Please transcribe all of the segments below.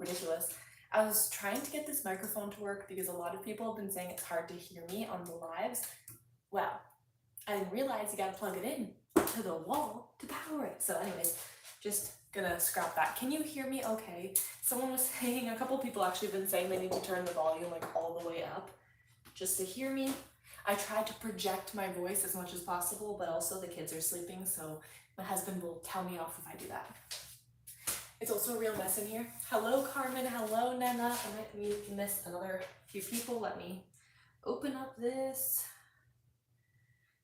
ridiculous. I was trying to get this microphone to work because a lot of people have been saying it's hard to hear me on the lives. Well, I didn't realize you gotta plug it in to the wall to power it. So anyways, just gonna scrap that. Can you hear me okay? Someone was saying, a couple people actually have been saying they need to turn the volume like all the way up just to hear me. I tried to project my voice as much as possible, but also the kids are sleeping, so my husband will tell me off if I do that. It's also a real mess in here. Hello, Carmen. Hello, Nana. I might miss another few people. Let me open up this.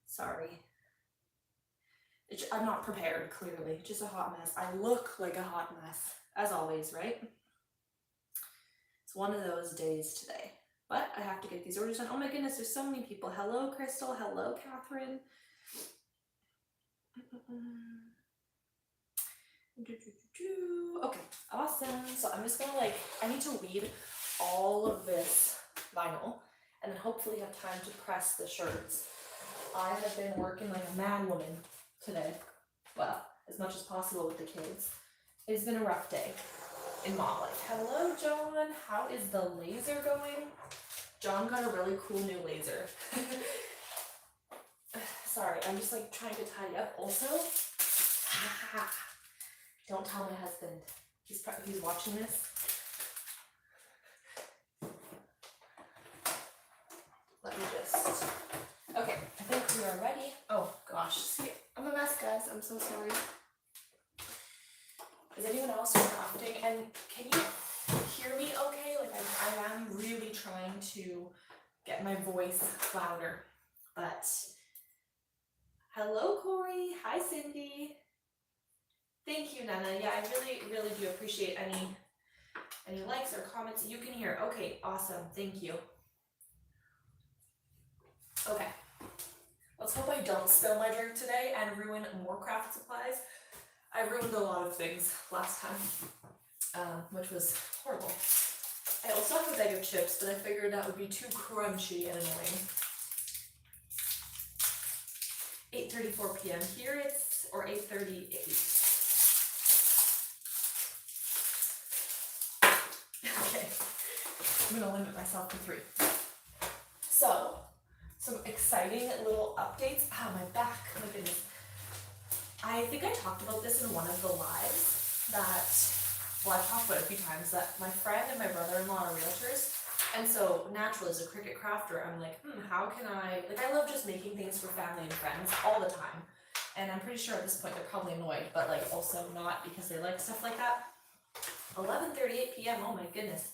Sorry. I'm not prepared, clearly. Just a hot mess. I look like a hot mess, as always, right? It's one of those days today. But I have to get these orders done. Oh my goodness, there's so many people. Hello, Crystal. Hello, Catherine. Okay, awesome. So I'm just gonna I need to weed all of this vinyl and then hopefully have time to press the shirts. I have been working like a mad woman today. Well, as much as possible with the kids. It's been a rough day in mom life. Hello, John. How is the laser going? John got a really cool new laser. Sorry, I'm just trying to tidy up also. Don't tell my husband. He's watching this. Let me just... Okay, I think we are ready. Oh gosh, see, I'm a mess, guys. I'm so sorry. Is anyone else crafting? And can you hear me okay? I am really trying to get my voice louder, but hello, Corey. Hi, Cindy. Thank you, Nana. Yeah, I really do appreciate any likes or comments you can hear. Okay, awesome. Thank you. Okay. Let's hope I don't spill my drink today and ruin more craft supplies. I ruined a lot of things last time, which was horrible. I also have a bag of chips, but I figured that would be too crunchy and annoying. 8:34 p.m. here it's, or 8:38. Okay, I'm gonna limit myself to 3. So, some exciting little updates. Ah, my back, my goodness. I think I talked about this in one of the lives that, well, I've talked about it a few times, that my friend and my brother-in-law are realtors. And so naturally, as a Cricut crafter, I'm like, how can I love just making things for family and friends all the time. And I'm pretty sure at this point they're probably annoyed, but also not because they like stuff like that. 11:38 p.m. Oh my goodness.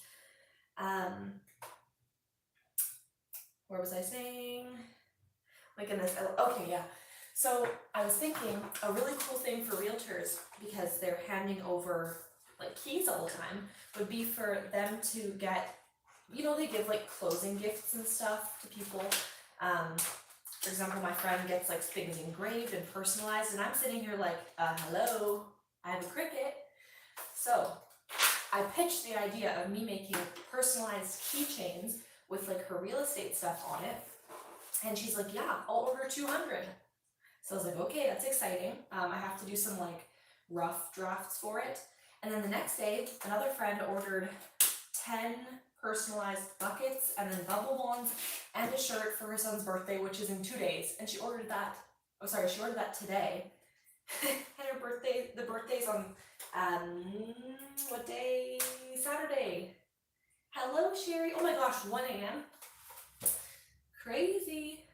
Where was I saying? My goodness. Okay, yeah. So I was thinking a really cool thing for realtors, because they're handing over keys all the time, would be for them to get, they give closing gifts and stuff to people. For example, my friend gets things engraved and personalized, and I'm sitting here hello, I have a Cricut. So I pitched the idea of me making personalized keychains with her real estate stuff on it. And she's like, yeah, I'll order 200. So I was like, okay, that's exciting. I have to do some rough drafts for it. And then the next day, another friend ordered 10 personalized buckets and then bubble ones and a shirt for her son's birthday, which is in 2 days. And she ordered that, she ordered that today. And the birthday's on, what day? Saturday. Hello, Sherry. Oh my gosh, 1 a.m. Crazy.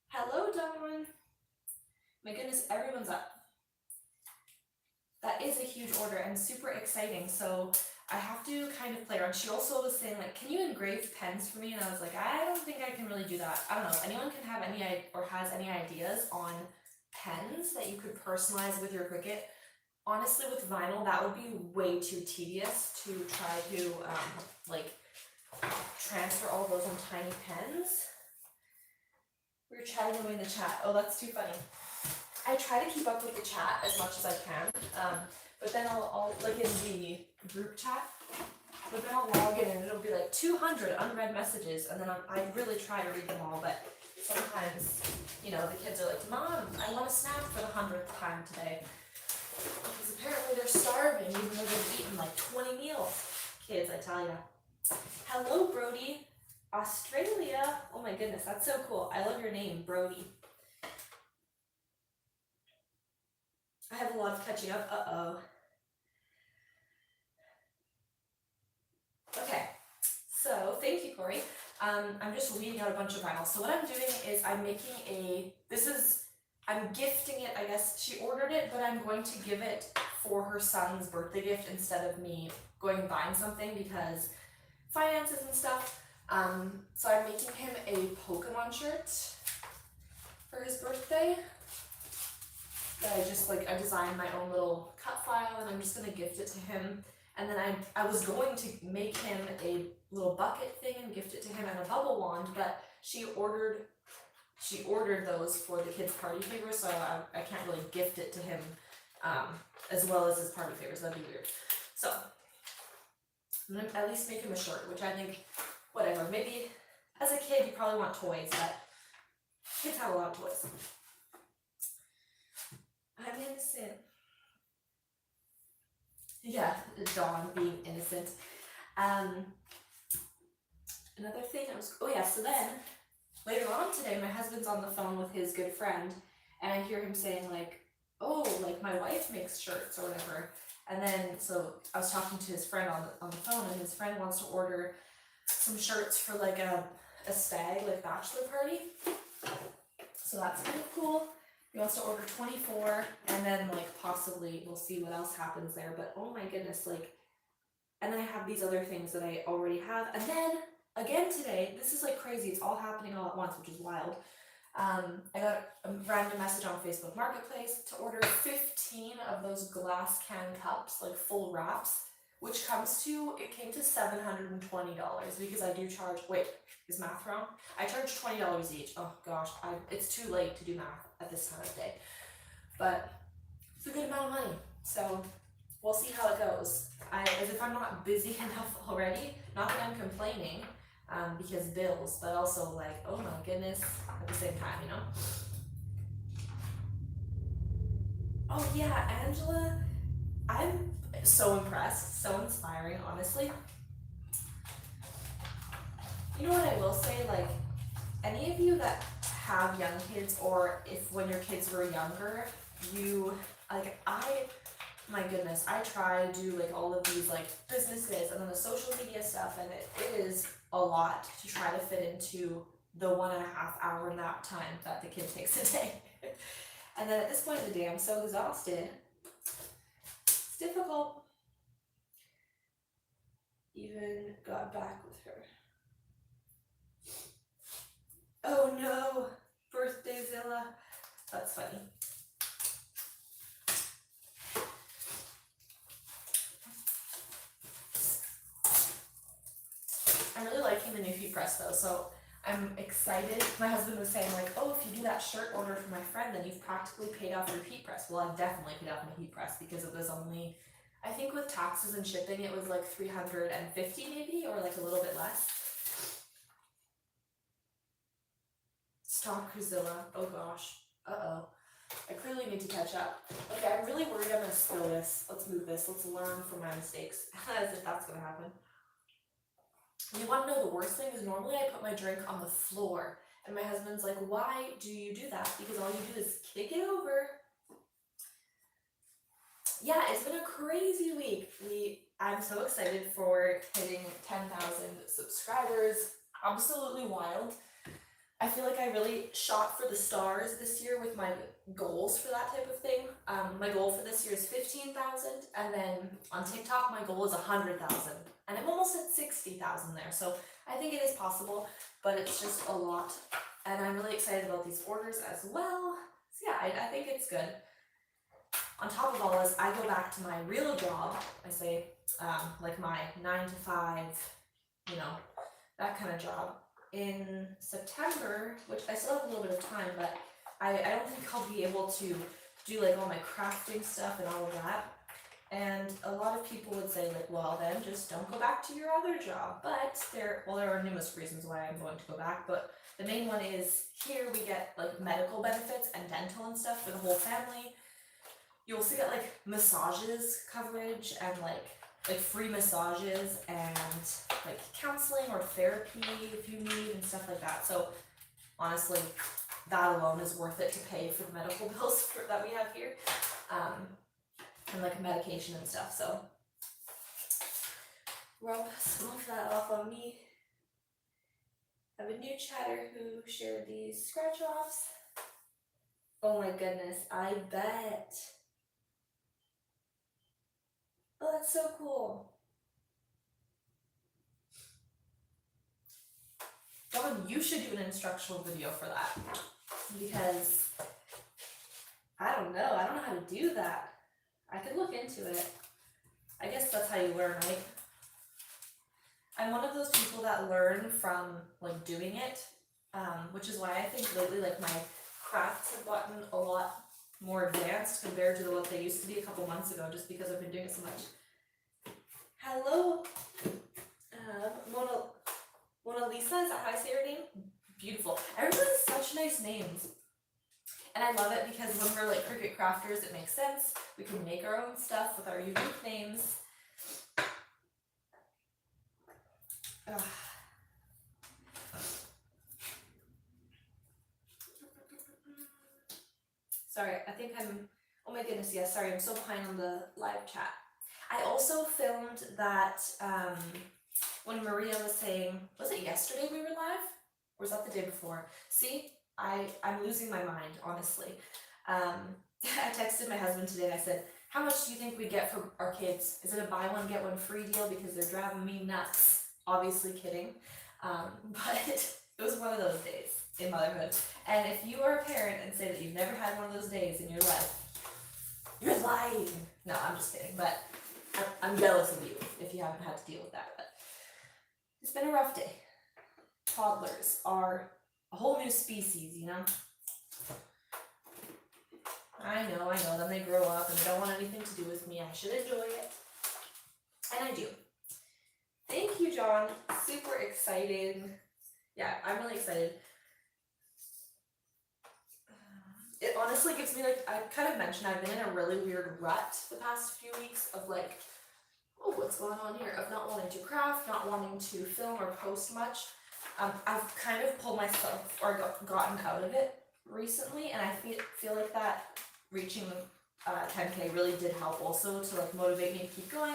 Hello, Dawn. My goodness, everyone's up. That is a huge order and super exciting. So I have to kind of play around. She also was saying can you engrave pens for me? And I was like, I don't think I can really do that. I don't know. Anyone can have has any ideas on pens that you could personalize with your Cricut? Honestly, with vinyl, that would be way too tedious to try to transfer all those on tiny pens. We were chatting away in the chat. Oh, that's too funny. I try to keep up with the chat as much as I can, but then I'll in the group chat, but then I'll log in and it'll be 200 unread messages, and then I really try to read them all, but sometimes, the kids are like, Mom, I want a snack for the 100th time today. Because apparently they're starving even though they've eaten like 20 meals. Kids, I tell ya. Hello, Brody. Australia. Oh my goodness, that's so cool. I love your name, Brody. I have a lot of catching up. Uh-oh. Okay, so thank you, Corey. I'm just weeding out a bunch of vinyl. So what I'm doing is I'm making I'm gifting it, I guess. She ordered it, but I'm going to give it for her son's birthday gift instead of me going and buying something because finances and stuff. So I'm making him a Pokemon shirt for his birthday. That I designed my own little cut file and I'm just gonna gift it to him. And then I was going to make him a little bucket thing and gift it to him and a bubble wand, but she ordered those for the kids' party favors, so I can't really gift it to him as well as his party favors. That'd be weird. So I'm gonna at least make him a shirt, which I think, whatever. Maybe as a kid you probably want toys, but kids have a lot of toys. I'm innocent. Yeah, Dawn being innocent. Another thing so then later on today my husband's on the phone with his good friend and I hear him saying like, oh, like my wife makes shirts or whatever. And then so I was talking to his friend on the phone and his friend wants to order some shirts for like a stag, like bachelor party. So that's kind of cool. He wants to order 24 and then like possibly we'll see what else happens there. But oh my goodness, like, and then I have these other things that I already have. And then again today, this is like crazy. It's all happening all at once, which is wild. I got a random message on Facebook Marketplace to order 15 of those glass can cups, like full wraps, which came to $720 because I do charge, wait, is math wrong? I charge $20 each. Oh gosh, it's too late to do math at this time of day. But it's a good amount of money. So we'll see how it goes. As if I'm not busy enough already, not that I'm complaining, because bills, but also like, oh my goodness, at the same time, you know? Oh yeah, Angela, I'm so impressed, so inspiring, honestly. You know what I will say, like, any of you that have young kids, or if when your kids were younger, my goodness, I try to do like all of these like businesses and then the social media stuff, and it is a lot to try to fit into the 1.5 hour nap time that the kid takes a day. And then at this point of the day, I'm so exhausted. It's difficult. Even got back with her. Oh no, birthday Zilla. That's funny. I'm really liking the new heat press though, so I'm excited. My husband was saying like, oh, if you do that shirt order for my friend, then you've practically paid off your heat press. Well, I've definitely paid off my heat press because it was only, I think with taxes and shipping, it was like $350 maybe, or like a little bit less. Stock Cruzilla, oh gosh, uh-oh. I clearly need to catch up. Okay, I'm really worried I'm gonna spill this. Let's move this, let's learn from my mistakes, as if that's gonna happen. You want to know the worst thing is normally I put my drink on the floor and my husband's like, why do you do that? Because all you do is kick it over. Yeah, it's been a crazy week. I'm so excited for hitting 10,000 subscribers. Absolutely wild. I feel like I really shot for the stars this year with my goals for that type of thing. My goal for this year is 15,000, and then on TikTok my goal is 100,000, and I'm almost at 60,000 there. So I think it is possible, but it's just a lot, and I'm really excited about these orders as well. So yeah, I think it's good. On top of all this, I go back to my real job. I say like my 9 to 5, you know, that kind of job. In September, which I still have a little bit of time, but I don't think I'll be able to do like all my crafting stuff and all of that. And a lot of people would say like, well then just don't go back to your other job. But there are numerous reasons why I'm going to go back, but the main one is here we get like medical benefits and dental and stuff for the whole family. you'll see it like massages coverage and like free massages and like counseling or therapy if you need and stuff like that. So honestly, that alone is worth it to pay for the medical bills that we have here, and like medication and stuff. So rub some of that off on me. I have a new chatter who shared these scratch offs. Oh my goodness, I bet. Oh, that's so cool. Dawn, you should do an instructional video for that, because I don't know how to do that. I could look into it. I guess that's how you learn, right? I'm one of those people that learn from like doing it, which is why I think lately like my crafts have gotten a lot more advanced compared to what they used to be a couple months ago, just because I've been doing it so much. Hello, Mona Lisa, is that how I say your name? Beautiful. Everybody has such nice names. And I love it because when we're like Cricut crafters, it makes sense. We can make our own stuff with our unique names. Ugh. Sorry, I think I'm, oh my goodness, yes, sorry, I'm so behind on the live chat. I also filmed that when Maria was saying, was it yesterday we were live? Or was that the day before? See, I'm losing my mind, honestly. I texted my husband today and I said, how much do you think we get for our kids? Is it a buy one, get one free deal because they're driving me nuts? Obviously kidding. But it was one of those days in motherhood. And if you are a parent and say that you've never had one of those days in your life, you're lying. No, I'm just kidding. But I'm jealous of you if you haven't had to deal with that. But it's been a rough day. Toddlers are a whole new species, you know? I know, then they grow up and they don't want anything to do with me. I should enjoy it. And I do. Thank you, John. Super exciting. Yeah, I'm really excited. It honestly gives me like, I kind of mentioned I've been in a really weird rut the past few weeks of like, oh, what's going on here? Of not wanting to craft, not wanting to film or post much. I've kind of pulled myself or gotten out of it recently, and I feel like that reaching 10K really did help also to like motivate me to keep going.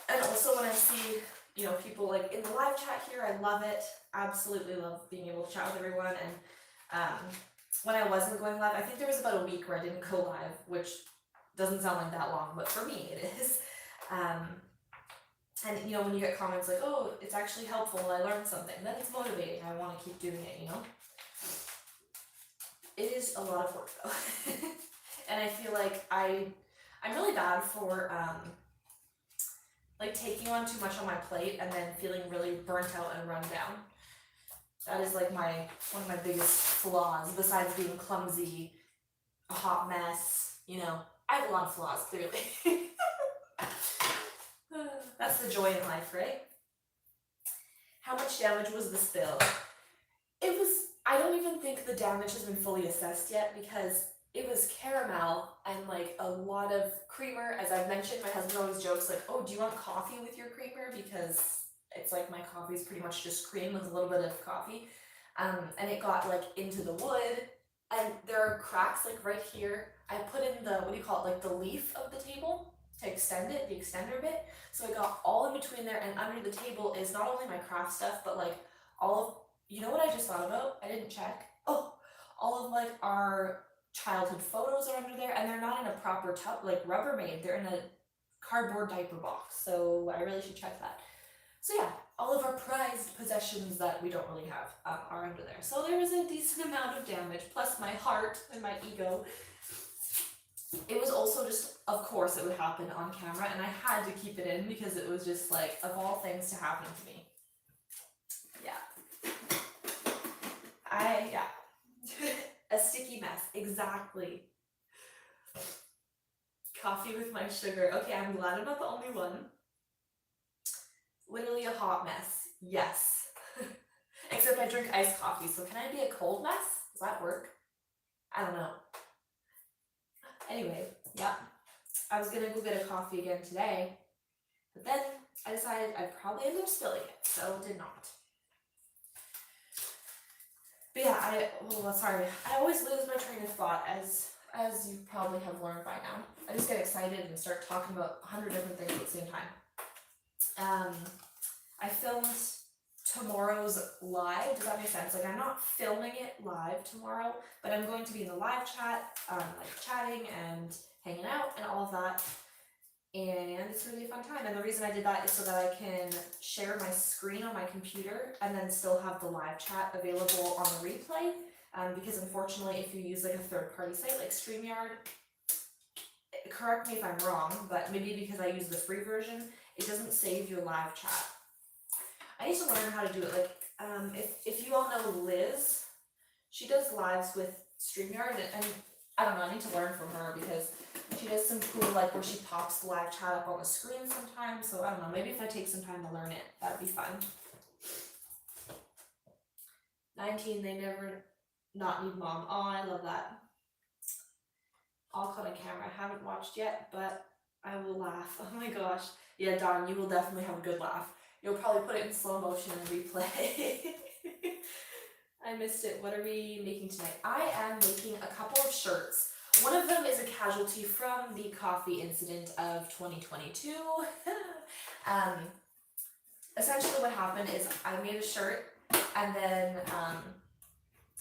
And also when I see, you know, people like in the live chat here, I love it. Absolutely love being able to chat with everyone. And when I wasn't going live, I think there was about a week where I didn't go live, which doesn't sound like that long, but for me it is. And you know, when you get comments like, oh, it's actually helpful, I learned something, then it's motivating. I want to keep doing it, you know? It is a lot of work though. And I feel like I'm really bad for like taking on too much on my plate and then feeling really burnt out and run down. That is like one of my biggest flaws, besides being clumsy, a hot mess, you know. I have a lot of flaws, clearly. That's the joy in life, right? How much damage was the spill? I don't even think the damage has been fully assessed yet, because it was caramel and like a lot of creamer. As I've mentioned, my husband always jokes like, oh, do you want coffee with your creamer? Because it's like my coffee is pretty much just cream with a little bit of coffee. And it got like into the wood, and there are cracks like right here. I put in the, what do you call it, like the leaf of the table to extend it, the extender bit. So I got all in between there, and under the table is not only my craft stuff, but like all of, you know what I just thought about? I didn't check. Oh, all of like our childhood photos are under there, and they're not in a proper tub, like Rubbermaid. They're in a cardboard diaper box. So I really should check that. So yeah, all of our prized possessions that we don't really have are under there. So there was a decent amount of damage, plus my heart and my ego. It was also just, of course it would happen on camera, and I had to keep it in because it was just like, of all things to happen to me. Yeah. A sticky mess, exactly. Coffee with my sugar. Okay, I'm glad I'm not the only one. Literally a hot mess, yes. Except I drink iced coffee, so can I be a cold mess? Does that work? I don't know. Anyway, yeah, I was gonna go get a coffee again today, but then I decided I'd probably end up spilling it, so did not. But yeah, I always lose my train of thought, as you probably have learned by now. I just get excited and start talking about 100 different things at the same time. I filmed tomorrow's live. Does that make sense? Like, I'm not filming it live tomorrow, but I'm going to be in the live chat, like chatting and hanging out and all of that. And it's really a fun time. And the reason I did that is so that I can share my screen on my computer and then still have the live chat available on the replay. Because unfortunately, if you use like a third-party site like StreamYard, correct me if I'm wrong, but maybe because I use the free version, it doesn't save your live chat. I need to learn how to do it. Like, if you all know Liz, she does lives with StreamYard, and I don't know, I need to learn from her because she does some cool, like, where she pops the live chat up on the screen sometimes, so I don't know, maybe if I take some time to learn it, that'd be fun. 19, they never not need mom. Oh, I love that. All caught on camera. I haven't watched yet, but I will laugh. Oh my gosh. Yeah, Dawn, you will definitely have a good laugh. You'll probably put it in slow motion and replay. I missed it. What are we making tonight? I am making a couple of shirts. One of them is a casualty from the coffee incident of 2022. Essentially what happened is I made a shirt and then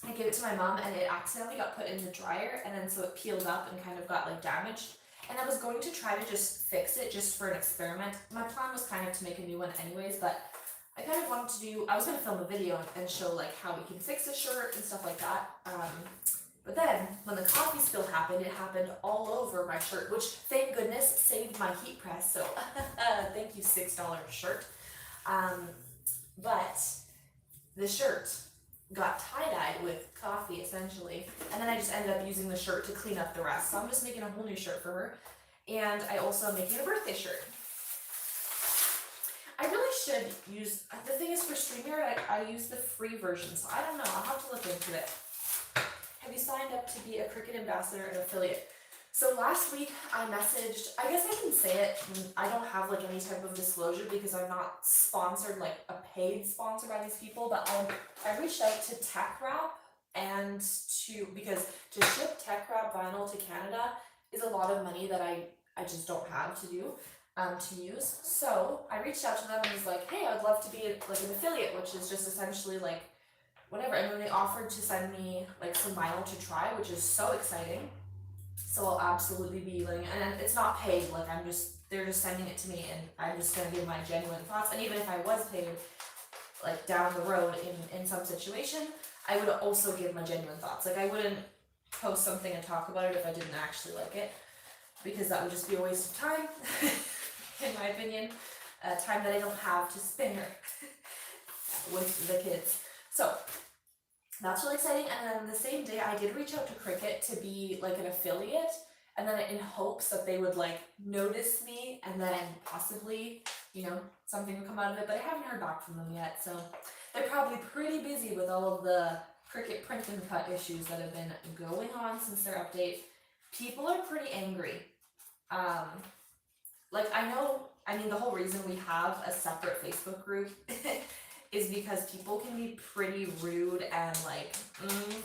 I gave it to my mom and it accidentally got put in the dryer, and then so it peeled up and kind of got like damaged. And I was going to try to just fix it just for an experiment. My plan was kind of to make a new one anyways, but I kind of wanted to do, I was going to film a video and show like how we can fix a shirt and stuff like that. But then when the coffee spill happened, it happened all over my shirt, which thank goodness saved my heat press. So thank you, $6 shirt. But the shirt got tie-dyed with coffee essentially, and then I just ended up using the shirt to clean up the rest. So I'm just making a whole new shirt for her, and I also am making a birthday shirt. I really should use, the thing is for StreamYard, I use the free version, so I don't know, I'll have to look into it. Have you signed up to be a Cricut ambassador and affiliate? So last week I messaged, I guess I can say it, I don't have like any type of disclosure because I'm not sponsored, like a paid sponsor by these people, but I reached out to TeckWrap and because to ship TeckWrap vinyl to Canada is a lot of money that I just don't have to do, to use. So I reached out to them and was like, hey, I'd love to be like an affiliate, which is just essentially like whatever. And then they offered to send me like some vinyl to try, which is so exciting. So I'll absolutely be like, and it's not paid, like they're just sending it to me and I'm just gonna give my genuine thoughts. And even if I was paid, like down the road in some situation, I would also give my genuine thoughts. Like I wouldn't post something and talk about it if I didn't actually like it, because that would just be a waste of time, in my opinion, time that I don't have to spare with the kids. So that's really exciting. And then the same day I did reach out to Cricut to be like an affiliate, and then in hopes that they would like notice me and then possibly, you know, something would come out of it, but I haven't heard back from them yet. So they're probably pretty busy with all of the Cricut print and cut issues that have been going on since their update. People are pretty angry. Like I mean the whole reason we have a separate Facebook group is because people can be pretty rude and like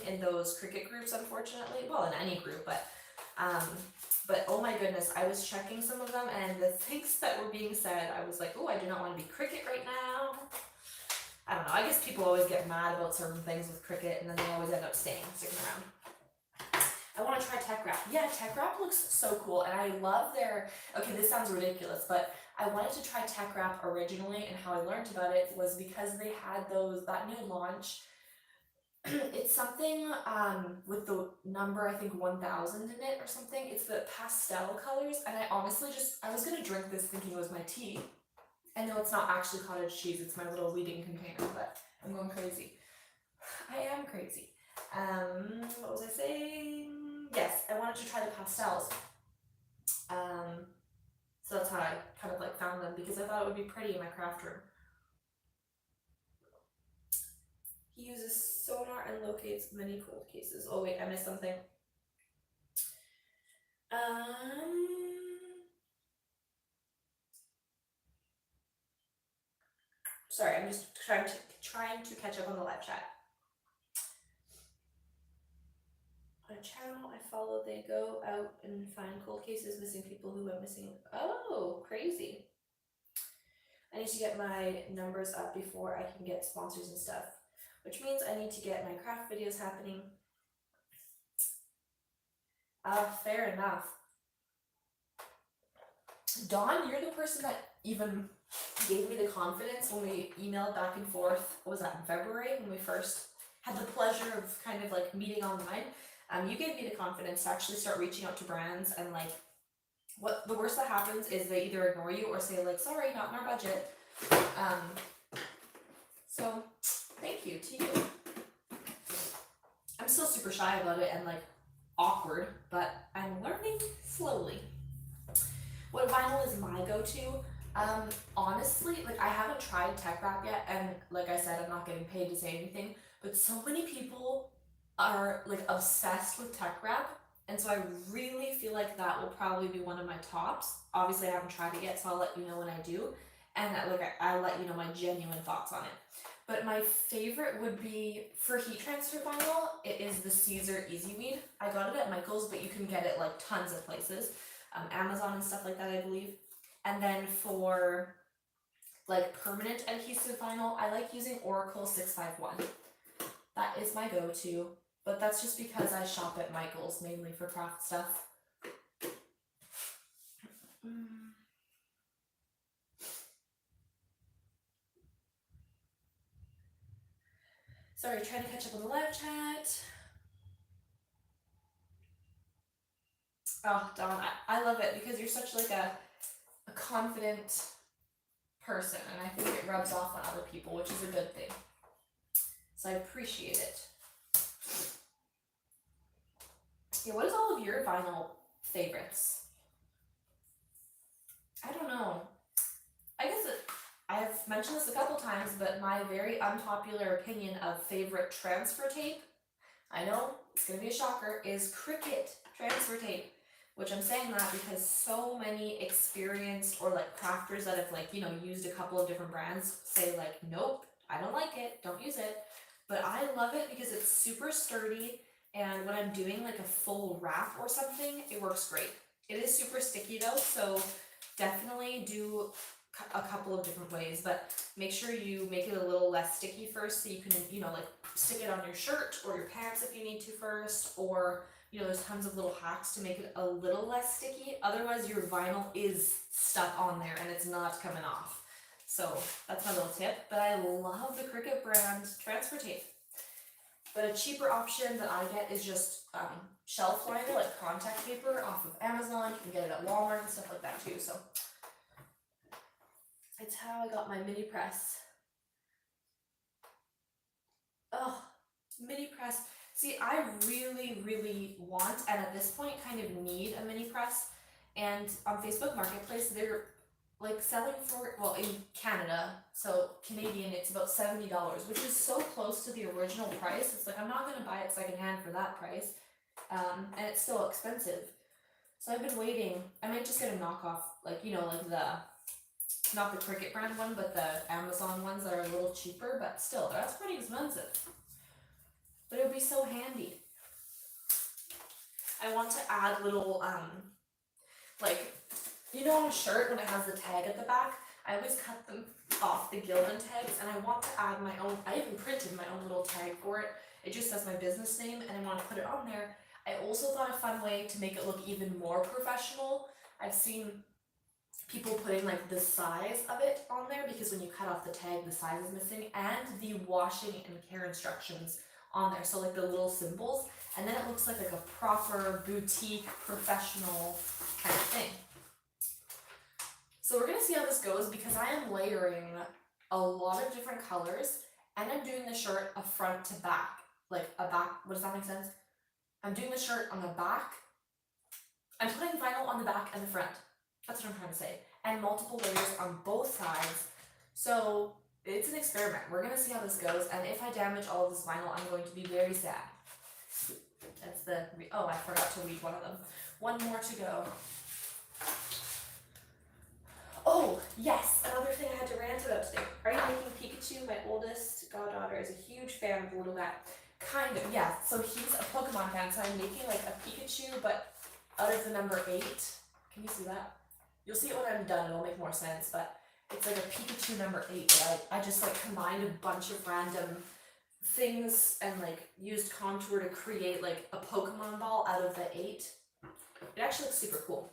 in those Cricut groups, unfortunately. Well, in any group, but oh my goodness, I was checking some of them and the things that were being said, I was like, oh, I do not want to be Cricut right now. I don't know, I guess people always get mad about certain things with Cricut and then they always end up sticking around. I want to try TeckWrap. Yeah, TeckWrap looks so cool, and I love their, okay, this sounds ridiculous, but I wanted to try TeckWrap originally, and how I learned about it was because they had that new launch. It's something with the number, I think 1000 in it or something. It's the pastel colors, and I honestly I was gonna drink this thinking it was my tea. I know it's not actually cottage cheese, it's my little weeding container, but I'm going crazy. I am crazy. What was I saying? Yes, I wanted to try the pastels. So that's how I kind of like found them, because I thought it would be pretty in my craft room. He uses sonar and locates many cold cases. Oh wait, I missed something. Sorry, I'm just trying to catch up on the live chat. On a channel I follow, they go out and find cold cases, missing people who went missing. Oh, crazy. I need to get my numbers up before I can get sponsors and stuff, which means I need to get my craft videos happening. Fair enough. Dawn, you're the person that even gave me the confidence when we emailed back and forth. What was that, in February, when we first had the pleasure of kind of like meeting online? You gave me the confidence to actually start reaching out to brands, and like, what the worst that happens is they either ignore you or say like, sorry, not in our budget. So thank you to you. I'm still super shy about it and like awkward, but I'm learning slowly. What vinyl is my go-to? Honestly, like, I haven't tried TeckWrap yet, and like I said, I'm not getting paid to say anything, but so many people are like obsessed with TeckWrap, and so I really feel like that will probably be one of my tops. Obviously, I haven't tried it yet, so I'll let you know when I do, and I'll let you know my genuine thoughts on it. But my favorite would be, for heat transfer vinyl, it is the Caesar Easy Weed. I got it at Michael's, but you can get it like tons of places. Amazon and stuff like that, I believe. And then for like permanent adhesive vinyl, I like using Oracle 651. That is my go-to, but that's just because I shop at Michael's mainly for craft stuff. Sorry, trying to catch up on the live chat. Oh, Dawn, I love it because you're such like a confident person, and I think it rubs off on other people, which is a good thing. So I appreciate it. Yeah, what is all of your vinyl favorites? I don't know. I guess I've mentioned this a couple times, but my very unpopular opinion of favorite transfer tape, I know it's gonna be a shocker, is Cricut transfer tape. Which I'm saying that because so many experienced or like crafters that have like, you know, used a couple of different brands say like, nope, I don't like it, don't use it. But I love it because it's super sturdy, and when I'm doing like a full wrap or something, it works great. It is super sticky though, so definitely do a couple of different ways, but make sure you make it a little less sticky first so you can, you know, like stick it on your shirt or your pants if you need to first, or you know, there's tons of little hacks to make it a little less sticky. Otherwise, your vinyl is stuck on there and it's not coming off. So that's my little tip. But I love the Cricut brand transfer tape. But a cheaper option that I get is just shelf liner, like contact paper off of Amazon. You can get it at Walmart and stuff like that too. So it's how I got my mini press. Oh, mini press. See, I really, really want, and at this point kind of need, a mini press. And on Facebook Marketplace, they're like selling for, well, in Canada, so Canadian, it's about $70, which is so close to the original price. It's like, I'm not going to buy it secondhand for that price. And it's still expensive. So I've been waiting. I might just get a knockoff, like, you know, like not the Cricut brand one, but the Amazon ones that are a little cheaper, but still, that's pretty expensive. But it would be so handy. I want to add little, like, you know, on a shirt when it has the tag at the back, I always cut them off, the Gildan tags, and I want to add my own. I even printed my own little tag for it. It just says my business name, and I want to put it on there. I also thought a fun way to make it look even more professional. I've seen people putting like the size of it on there, because when you cut off the tag, the size is missing, and the washing and care instructions on there, so like the little symbols, and then it looks like a proper boutique professional kind of thing. So we're gonna see how this goes, because I am layering a lot of different colors, and I'm doing the shirt a front to back, like a back. What does that make sense? I'm doing the shirt on the back. I'm putting vinyl on the back and the front. That's what I'm trying to say, and multiple layers on both sides. So it's an experiment. We're gonna see how this goes, and if I damage all of this vinyl, I'm going to be very sad. That's the, oh, I forgot to read one of them. One more to go. Oh, yes, another thing I had to rant about today. Are you making Pikachu? My oldest goddaughter is a huge fan of the little guy. Kind of, yeah. So he's a Pokemon fan, so I'm making like a Pikachu, but out of the number 8. Can you see that? You'll see it when I'm done, it'll make more sense, but it's like a Pikachu number 8 that I just like combined a bunch of random things and like used contour to create like a Pokemon ball out of the 8. It actually looks super cool.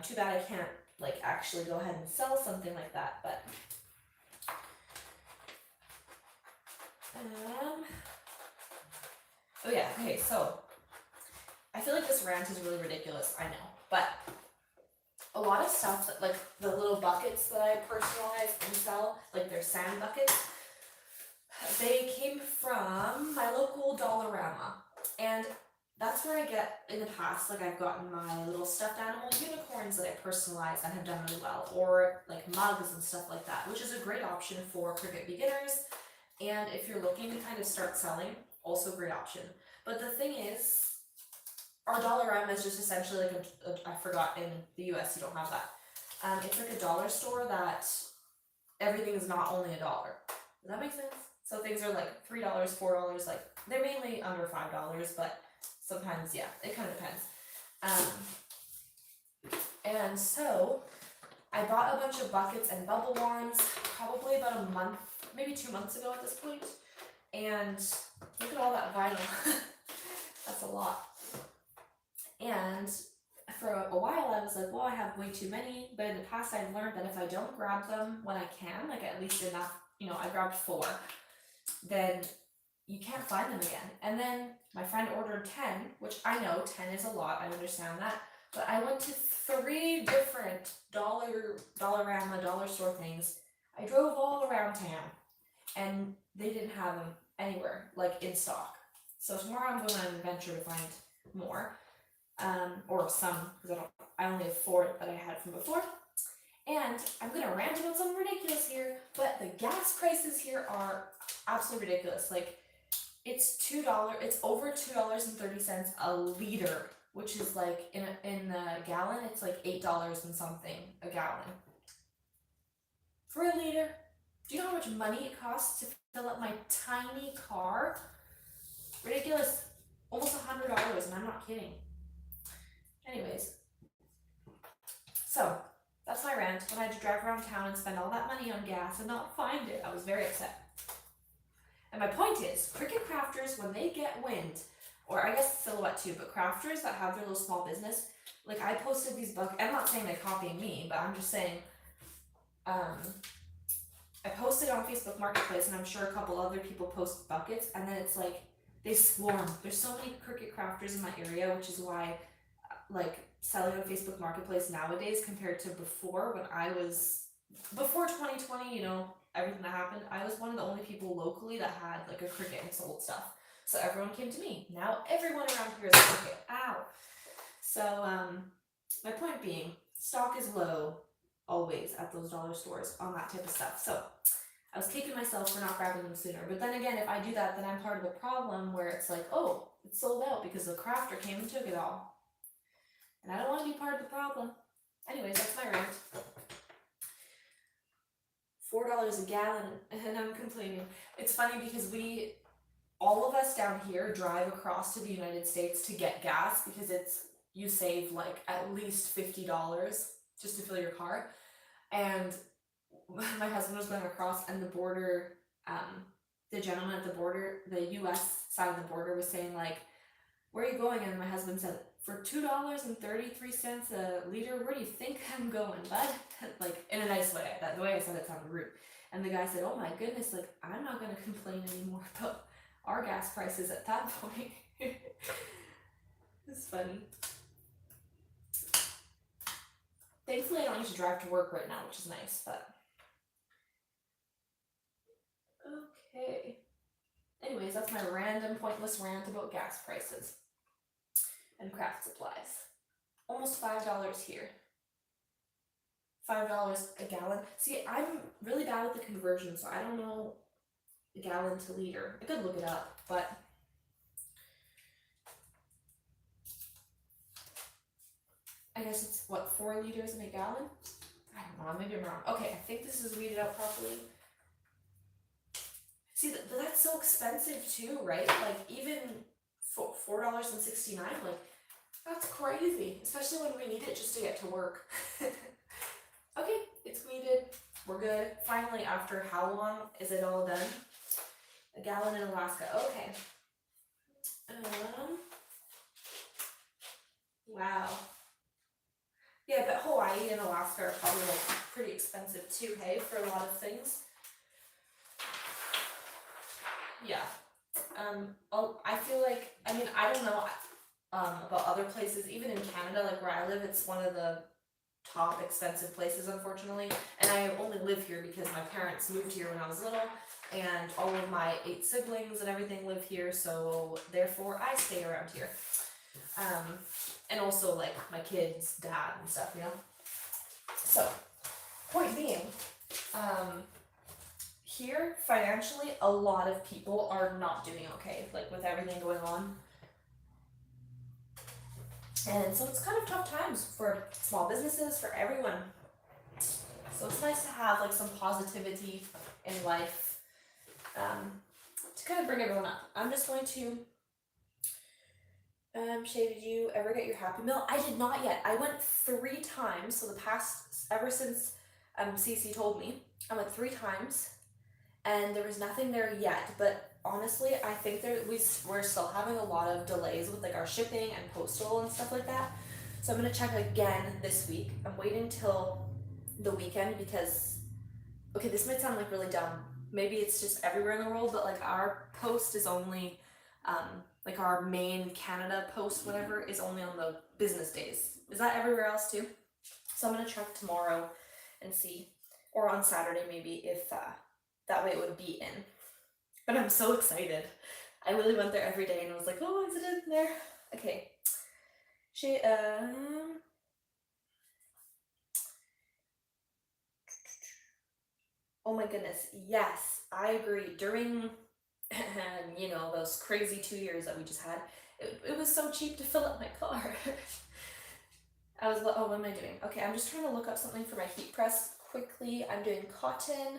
Too bad I can't like actually go ahead and sell something like that, but oh yeah, okay, so I feel like this rant is really ridiculous, I know, but a lot of stuff that like the little buckets that I personalize and sell, like they're sand buckets, they came from my local Dollarama, and that's where I get, in the past, like I've gotten my little stuffed animal unicorns that I personalize and have done really well, or like mugs and stuff like that, which is a great option for Cricut beginners, and if you're looking to kind of start selling, also a great option. But the thing is, our Dollarama is just essentially like I forgot, in the US you don't have that. It's like a dollar store that everything is not only $1. Does that make sense? So things are like $3, $4, like they're mainly under $5, but sometimes, yeah, it kind of depends. And so I bought a bunch of buckets and bubble wands probably about a month, maybe 2 months ago at this point. And look at all that vinyl. That's a lot. And for a while I was like, well, I have way too many, but in the past I've learned that if I don't grab them when I can, like at least enough, you know, I grabbed 4, then you can't find them again. And then my friend ordered 10, which I know 10 is a lot, I understand that, but I went to 3 different Dollarama, dollar store things. I drove all around town, and they didn't have them anywhere, like in stock. So tomorrow I'm going on an adventure to find more, or some, because I only have 4 that I had from before. And I'm gonna rant about something ridiculous here, but the gas prices here are absolutely ridiculous. Like, it's $2, it's over $2.30 a liter, which is like in a gallon, it's like $8 and something a gallon. For a liter, do you know how much money it costs to fill up my tiny car? Ridiculous. Almost $100, and I'm not kidding. Anyways, so that's my rant. When I had to drive around town and spend all that money on gas and not find it, I was very upset. And my point is, Cricut crafters, when they get wind, or I guess Silhouette too, but crafters that have their little small business, like I posted these buckets, I'm not saying they're copying me, but I'm just saying, I posted on Facebook Marketplace, and I'm sure a couple other people post buckets, and then it's like, they swarm. There's so many Cricut crafters in my area, which is why, like, selling on Facebook Marketplace nowadays compared to before, when I was, before 2020, you know, everything that happened, I was one of the only people locally that had like a Cricut and sold stuff. So everyone came to me. Now everyone around here is a Cricut. Ow! So my point being, stock is low always at those dollar stores on that type of stuff. So I was kicking myself for not grabbing them sooner. But then again, if I do that, then I'm part of the problem where it's like, oh, it's sold out because the crafter came and took it all. And I don't want to be part of the problem. Anyways, that's my rant. $4 a gallon, and I'm complaining. It's funny because all of us down here drive across to the United States to get gas because you save like at least $50 just to fill your car. And my husband was going across, and the border, the gentleman at the border, the US side of the border, was saying like, where are you going? And my husband said, for $2.33 a liter, where do you think I'm going, bud? Like, in a nice way. The way I said it sounded rude. And the guy said, oh my goodness, like, I'm not going to complain anymore about our gas prices at that point. It's funny. Thankfully, I don't need to drive to work right now, which is nice, but... Okay. Anyways, that's my random, pointless rant about gas prices and craft supplies. Almost $5 here. $5 a gallon. See, I'm really bad with the conversion, so I don't know a gallon to liter. I could look it up, but I guess it's what, 4 liters in a gallon? I don't know, maybe I'm wrong. Okay, I think this is weeded out properly. See, that's so expensive too, right? Like even $4.69, like that's crazy, especially when we need it just to get to work. Okay, it's weeded, we're good. Finally, after how long is it all done? A gallon in Alaska, okay. Wow. Yeah, but Hawaii and Alaska are probably like pretty expensive too, hey, for a lot of things. Yeah. I feel like, I mean, I don't know about other places, even in Canada, like where I live, it's one of the top expensive places, unfortunately. And I only live here because my parents moved here when I was little, and all of my 8 siblings and everything live here, so therefore I stay around here. And also like my kids' dad and stuff, you know? So, point being, here, financially, a lot of people are not doing okay, like with everything going on. And so it's kind of tough times for small businesses, for everyone. So it's nice to have like some positivity in life, to kind of bring everyone up. I'm just going to, Shea, did you ever get your Happy Meal? I did not yet. I went 3 times, so ever since Cece told me, I went 3 times. And there was nothing there yet, but honestly, I think we're still having a lot of delays with like our shipping and postal and stuff like that. So I'm gonna check again this week. I'm waiting till the weekend because, okay, this might sound like really dumb. Maybe it's just everywhere in the world, but like our post is only, like our main Canada post, whatever, is only on the business days. Is that everywhere else too? So I'm gonna check tomorrow and see, or on Saturday maybe, if that way it would be in. But I'm so excited. I really went there every day and I was like, oh, is it in there? Okay. Oh my goodness, yes, I agree. During, you know, those crazy 2 years that we just had, it was so cheap to fill up my car. Oh, what am I doing? Okay, I'm just trying to look up something for my heat press quickly. I'm doing cotton.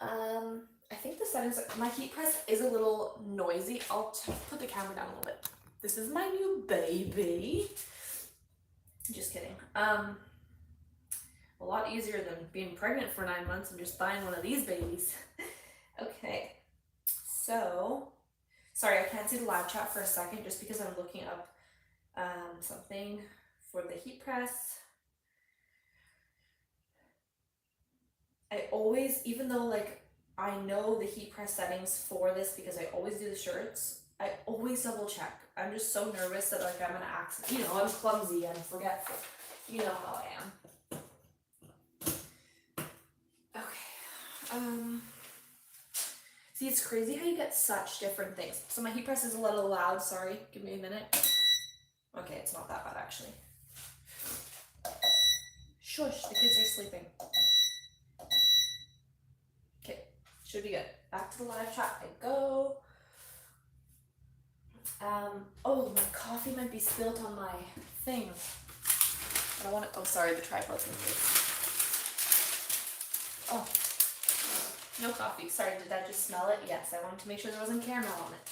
I think the settings, my heat press is a little noisy. I'll put the camera down a little bit. This is my new baby. Just kidding. A lot easier than being pregnant for 9 months and just buying one of these babies. Okay, so, sorry, I can't see the live chat for a second just because I'm looking up something for the heat press. I always, even though like I know the heat press settings for this because I always do the shirts, I always double check. I'm just so nervous that like I'm gonna accident, you know, I'm clumsy and forgetful. You know how I am. Okay. See, it's crazy how you get such different things. So my heat press is a little loud, sorry. Give me a minute. Okay, it's not that bad actually. Shush, the kids are sleeping. Okay, should be good. Back to the live chat I go. Oh, my coffee might be spilt on my thing. I don't want to, oh, sorry, the tripod's moving. Oh, no coffee. Sorry, did that just smell it? Yes, I wanted to make sure there wasn't caramel on it.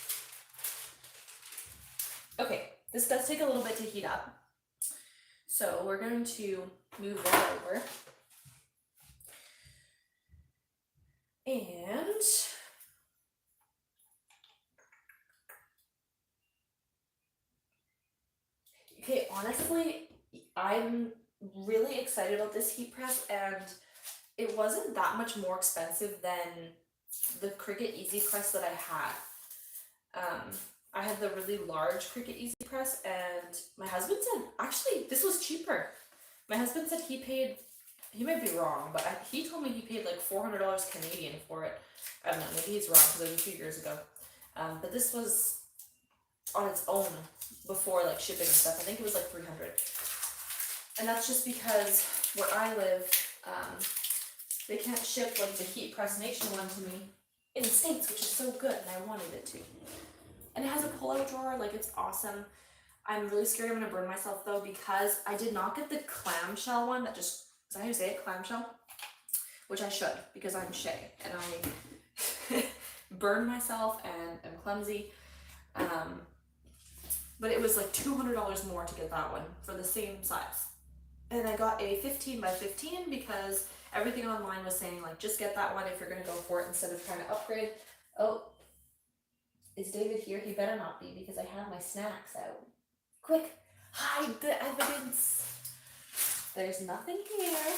Okay, this does take a little bit to heat up. So we're going to move that over. And okay, honestly, I'm really excited about this heat press, and it wasn't that much more expensive than the Cricut Easy Press that I had. I had the really large Cricut Easy Press, and my husband said, actually, this was cheaper. My husband said he paid, he might be wrong, but he told me he paid like $400 Canadian for it. I don't know, maybe he's wrong because it was a few years ago. But this was on its own before like shipping and stuff. I think it was like $300. And that's just because where I live, they can't ship like the Heat Press Nation one to me in the States, which is so good, and I wanted it to. And it has a pull-out drawer, like it's awesome. I'm really scared I'm gonna burn myself though, because I did not get the clamshell one that just, is that how you say it, clamshell? Which I should, because I'm Shea and I burn myself and am clumsy. But it was like $200 more to get that one for the same size. And I got a 15 by 15 because everything online was saying like, just get that one if you're gonna go for it instead of trying to upgrade. Oh, is David here? He better not be, because I have my snacks out. Quick, hide the evidence. There's nothing here.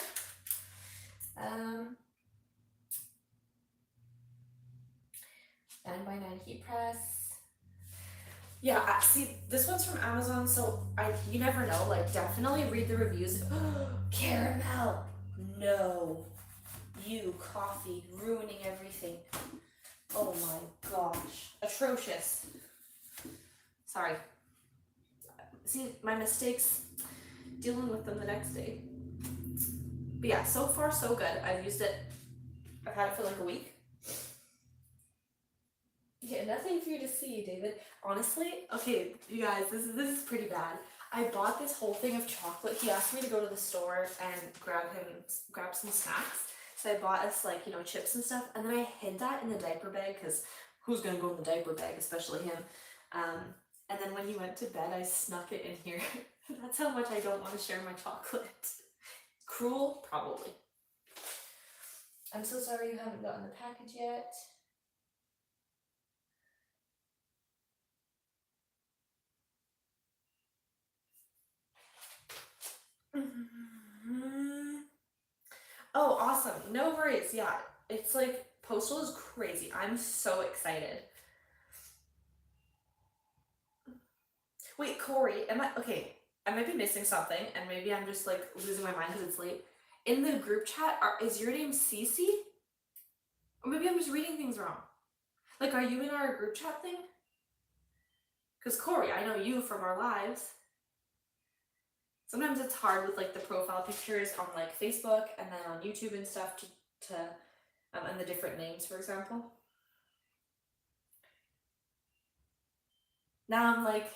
9x9 heat press. Yeah, see, this one's from Amazon, so you never know, like, definitely read the reviews. Caramel! No. You, coffee, ruining everything. Oh my gosh. Atrocious. Sorry. See, my mistakes, dealing with them the next day. But yeah, so far so good. I've used it, I've had it for like a week. Yeah, nothing for you to see, David. Honestly, okay, you guys, this is pretty bad. I bought this whole thing of chocolate. He asked me to go to the store and grab some snacks. So I bought us, like, you know, chips and stuff, and then I hid that in the diaper bag, because who's gonna go in the diaper bag, especially him. And then when he went to bed, I snuck it in here. That's how much I don't want to share my chocolate. Cruel? Probably. I'm so sorry you haven't gotten the package yet. Oh, awesome. No worries. Yeah, it's like, Postal is crazy. I'm so excited. Wait, Corey, okay, I might be missing something, and maybe I'm just like losing my mind because it's late. In the group chat, is your name Cece? Or maybe I'm just reading things wrong. Like, are you in our group chat thing? Because Corey, I know you from our lives. Sometimes it's hard with like the profile pictures on like Facebook and then on YouTube and stuff and the different names, for example. Now I'm like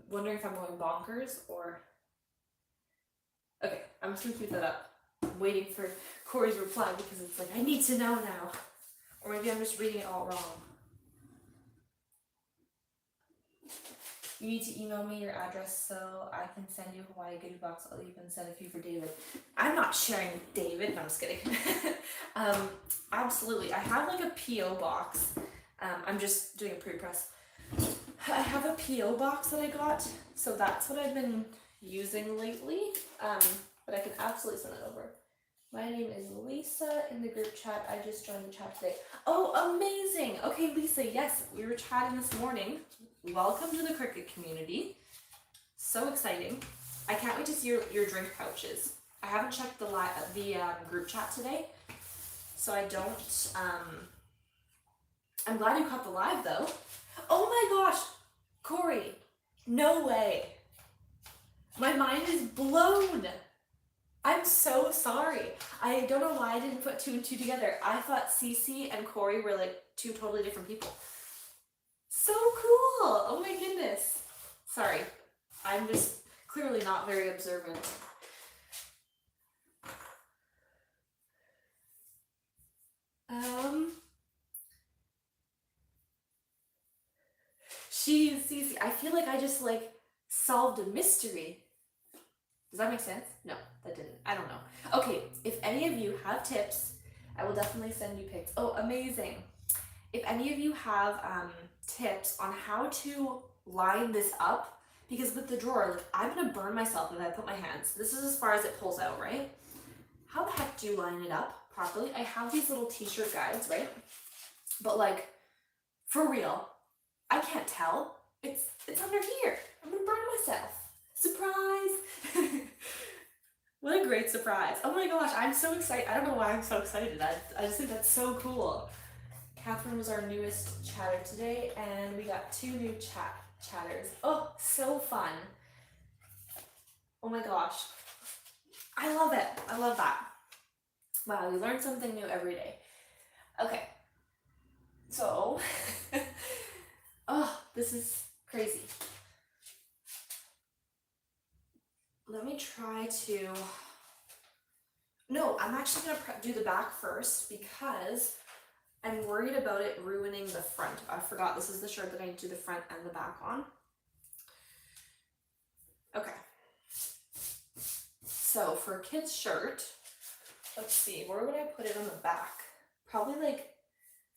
wondering if I'm going bonkers or... Okay, I'm just gonna keep that up. I'm waiting for Corey's reply because it's like, I need to know now. Or maybe I'm just reading it all wrong. You need to email me your address so I can send you a Hawaii goodie box. I'll even send a few for David. I'm not sharing with David. No, I'm just kidding. Absolutely. I have like a P.O. box. I'm just doing a pre-press. I have a P.O. box that I got, so that's what I've been using lately. But I can absolutely send it over. My name is Lisa in the group chat. I just joined the chat today. Oh, amazing. Okay, Lisa, yes, we were chatting this morning. Welcome to the Cricut community. So exciting. I can't wait to see your drink pouches. I haven't checked the group chat today, so I don't, I'm glad you caught the live though. Oh my gosh, Corey, no way. My mind is blown. I'm so sorry. I don't know why I didn't put 2 and 2 together. I thought Cece and Corey were like 2 totally different people. So cool. Oh my goodness. Sorry. I'm just clearly not very observant. Cece, I feel like I just like solved a mystery. Does that make sense? No, that didn't. I don't know. Okay, if any of you have tips, I will definitely send you pics. Oh, amazing. If any of you have tips on how to line this up, because with the drawer, like, I'm gonna burn myself if I put my hands. This is as far as it pulls out, right? How the heck do you line it up properly? I have these little t-shirt guides, right? But like, for real, I can't tell. It's under here. I'm gonna burn myself. Surprise! What a great surprise. Oh my gosh, I'm so excited. I don't know why I'm so excited. I just think that's so cool. Catherine was our newest chatter today, and we got 2 new chatters. Oh, so fun. Oh my gosh. I love it. I love that. Wow, we learn something new every day. Okay. So, oh, this is crazy. let me try to, no, I'm actually gonna do the back first because I'm worried about it ruining the front. I forgot this is the shirt that I need to do the front and the back on. Okay. So for a kid's shirt, let's see, where would I put it on the back? Probably like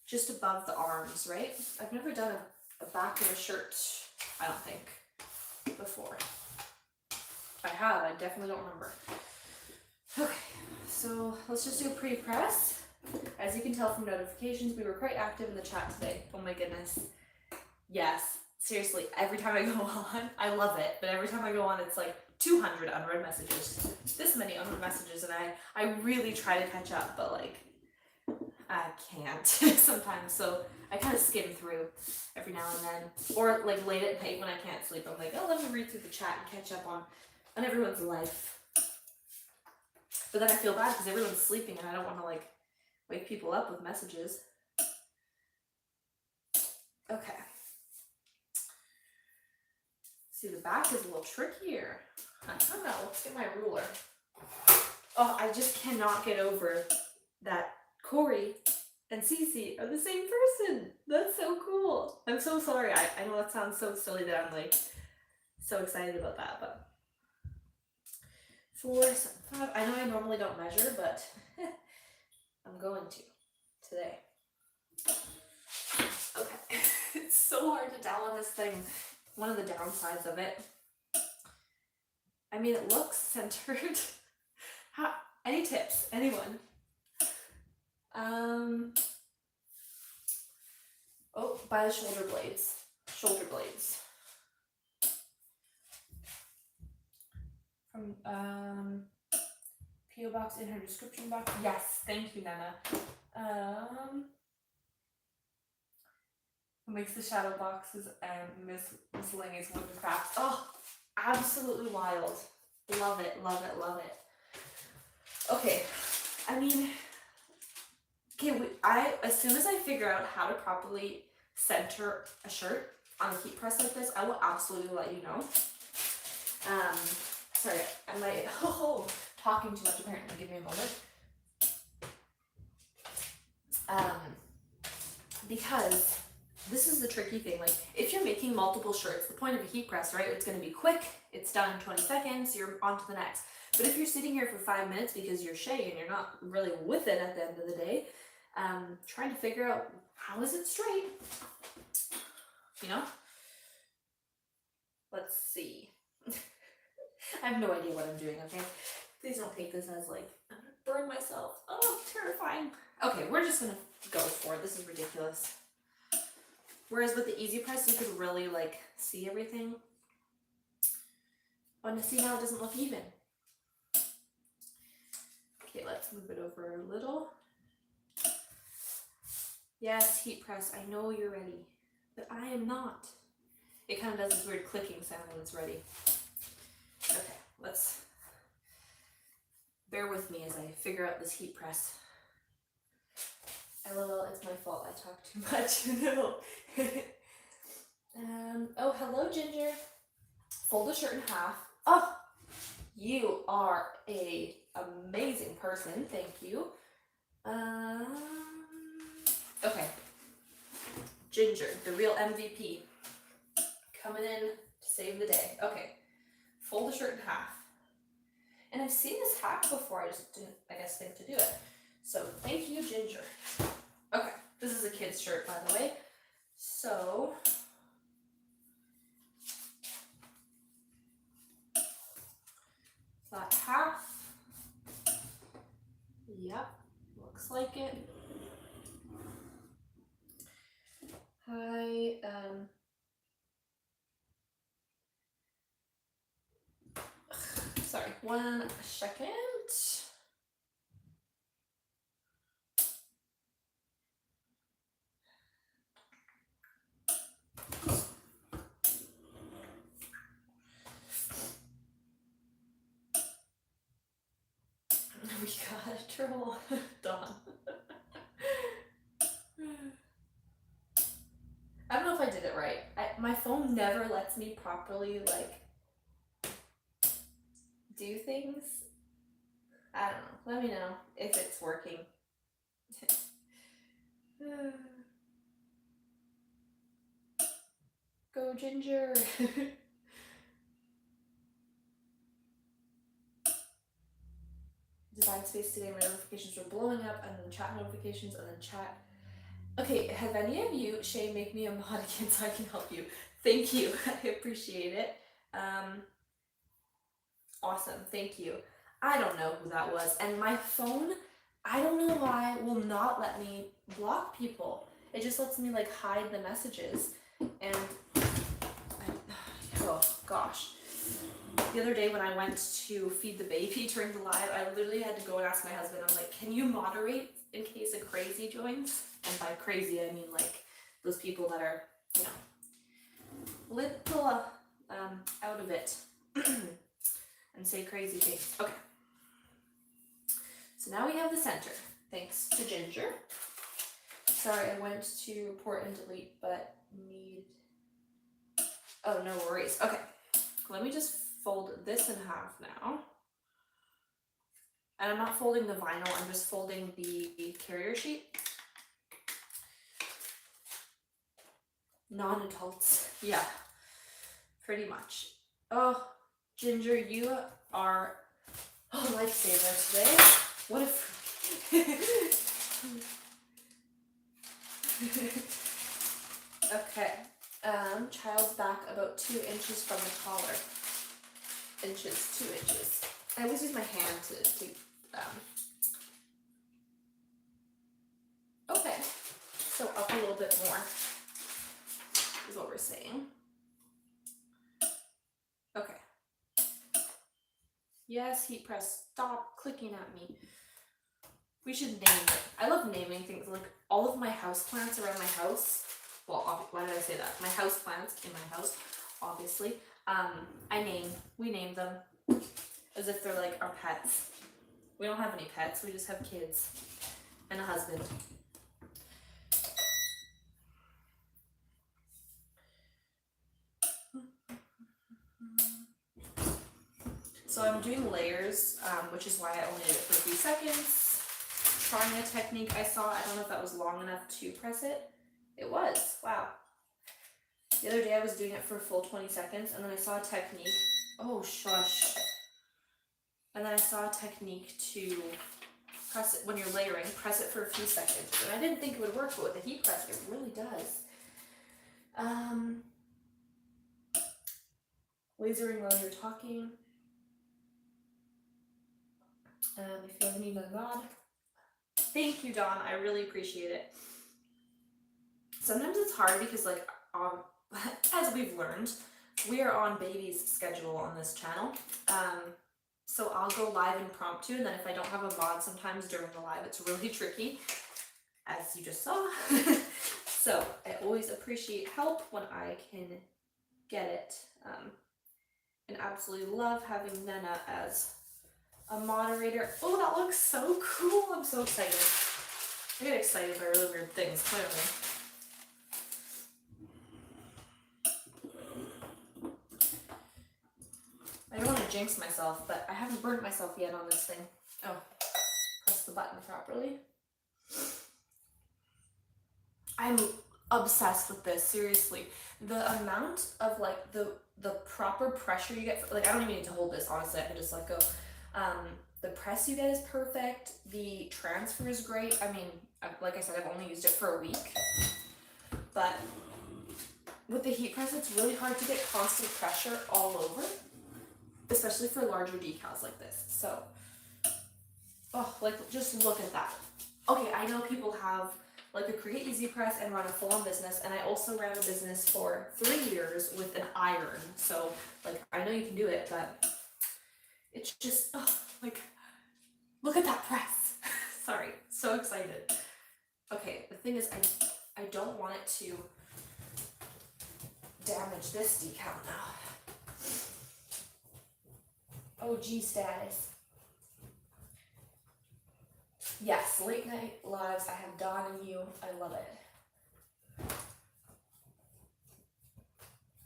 just above the arms, right? I've never done a back of a shirt, I don't think, before. If I have, I definitely don't remember. Okay, so let's just do a pre-press. As you can tell from notifications, we were quite active in the chat today. Oh my goodness. Yes, seriously, every time I go on, I love it, but every time I go on, it's like 200 unread messages, this many unread messages, and I really try to catch up, but like, I can't sometimes, so I kind of skim through every now and then, or like late at night when I can't sleep, I'm like, oh, let me read through the chat and catch up on everyone's life. But then I feel bad because everyone's sleeping and I don't want to like wake people up with messages. Okay. See, the back is a little trickier. I don't know, let's get my ruler. Oh, I just cannot get over that Corey and Cece are the same person. That's so cool. I'm so sorry. I know that sounds so silly that I'm like so excited about that, but 4, 7, 5. I know I normally don't measure, but I'm going to today. Okay. It's so hard to tell on this thing. One of the downsides of it. I mean, it looks centered. Any tips? Anyone? Oh, by the shoulder blades. Shoulder blades. From P.O. Box in her description box. Yes, thank you, Nana. Who makes the shadow boxes and miscellaneous wooden crafts. Oh, absolutely wild. Love it, love it, love it. Okay, I mean, okay, as soon as I figure out how to properly center a shirt on a heat press like this, I will absolutely let you know. Sorry, I might, talking too much apparently, give me a moment. Because this is the tricky thing, like if you're making multiple shirts, the point of a heat press, right, it's going to be quick, it's done in 20 seconds, you're on to the next. But if you're sitting here for 5 minutes because you're Shea and you're not really with it at the end of the day, trying to figure out how is it straight, you know? Let's see. I have no idea what I'm doing, okay? Please don't take this as like, I'm gonna burn myself. Oh, terrifying. Okay, we're just gonna go for it. This is ridiculous. Whereas with the Easy Press, you could really like see everything. But see now it doesn't look even. Okay, let's move it over a little. Yes, heat press, I know you're ready, but I am not. It kind of does this weird clicking sound when it's ready. Okay, let's bear with me as I figure out this heat press. LOL, it's my fault, I talk too much. No. Oh, hello, Ginger. Fold the shirt in half. Oh, you are a amazing person, thank you. Okay, Ginger, the real MVP, coming in to save the day. Okay, fold the shirt in half. And I've seen this hack before, I just didn't, I guess, think to do it. So thank you, Ginger. Okay, this is a kid's shirt, by the way. So flat half. Yep, looks like it. Sorry, 1 second. We got a troll. Dawn. I don't know if I did it right. My phone never lets me properly like do things. I don't know. Let me know if it's working. Go Ginger. Design space today, my notifications were blowing up, and then chat notifications, and then chat. Okay, have any of you, Shea, make me a mod again so I can help you? Thank you. I appreciate it. Awesome, thank you. I don't know who that was, and my phone, I don't know why, will not let me block people. It just lets me like hide the messages, and oh gosh. The other day when I went to feed the baby during the live, I literally had to go and ask my husband, I'm like, can you moderate in case a crazy joins? And by crazy, I mean like those people that are, you know, little out of it and say crazy things. Okay. So now we have the center, thanks to Ginger. Sorry, I went to report and delete, but need, oh, no worries. Okay, let me just fold this in half now. And I'm not folding the vinyl, I'm just folding the carrier sheet. Non-adults, yeah, pretty much. Oh, Ginger, you are a lifesaver today. What if... Okay, child's back about 2 inches from the collar. 2 inches. I always use my hand to okay, so up a little bit more is what we're saying. Okay. Yes, heat press, stop clicking at me. We should name it. I love naming things. Like all of my house plants around my house, well, why did I say that? My house plants in my house, obviously, we name them as if they're like our pets. We don't have any pets, we just have kids and a husband. So I'm doing layers, which is why I only did it for a few seconds. Trying a technique I saw, I don't know if that was long enough to press it. It was, wow. The other day I was doing it for a full 20 seconds, and then I saw a technique, oh shush. And then I saw a technique to press it, when you're layering, press it for a few seconds. And I didn't think it would work, but with the heat press, it really does. Lasering while you're talking. If you have any God. Thank you, Dawn. I really appreciate it. Sometimes it's hard because, like, as we've learned, we are on baby's schedule on this channel. So I'll go live impromptu, and then if I don't have a mod sometimes during the live, it's really tricky, as you just saw. So I always appreciate help when I can get it. And absolutely love having Nana as a moderator. Oh, that looks so cool. I'm so excited. I get excited by really weird things, clearly. I don't want to jinx myself, but I haven't burnt myself yet on this thing. Oh, press the button properly. I'm obsessed with this, seriously. The amount of like the proper pressure you get, like I don't even need to hold this, honestly, I can just let go. The press you get is perfect, the transfer is great. I mean, like I said, I've only used it for a week, but with the heat press, it's really hard to get constant pressure all over, especially for larger decals like this. So, oh, like just look at that. Okay, I know people have like a Create Easy Press and run a full-on business, and I also ran a business for 3 years with an iron. So, like, I know you can do it, but it's just, oh, like, look at that press. Sorry, so excited. Okay, the thing is, I don't want it to damage this decal now. OG status. Yes, late night lives, I have Dawn and you, I love it.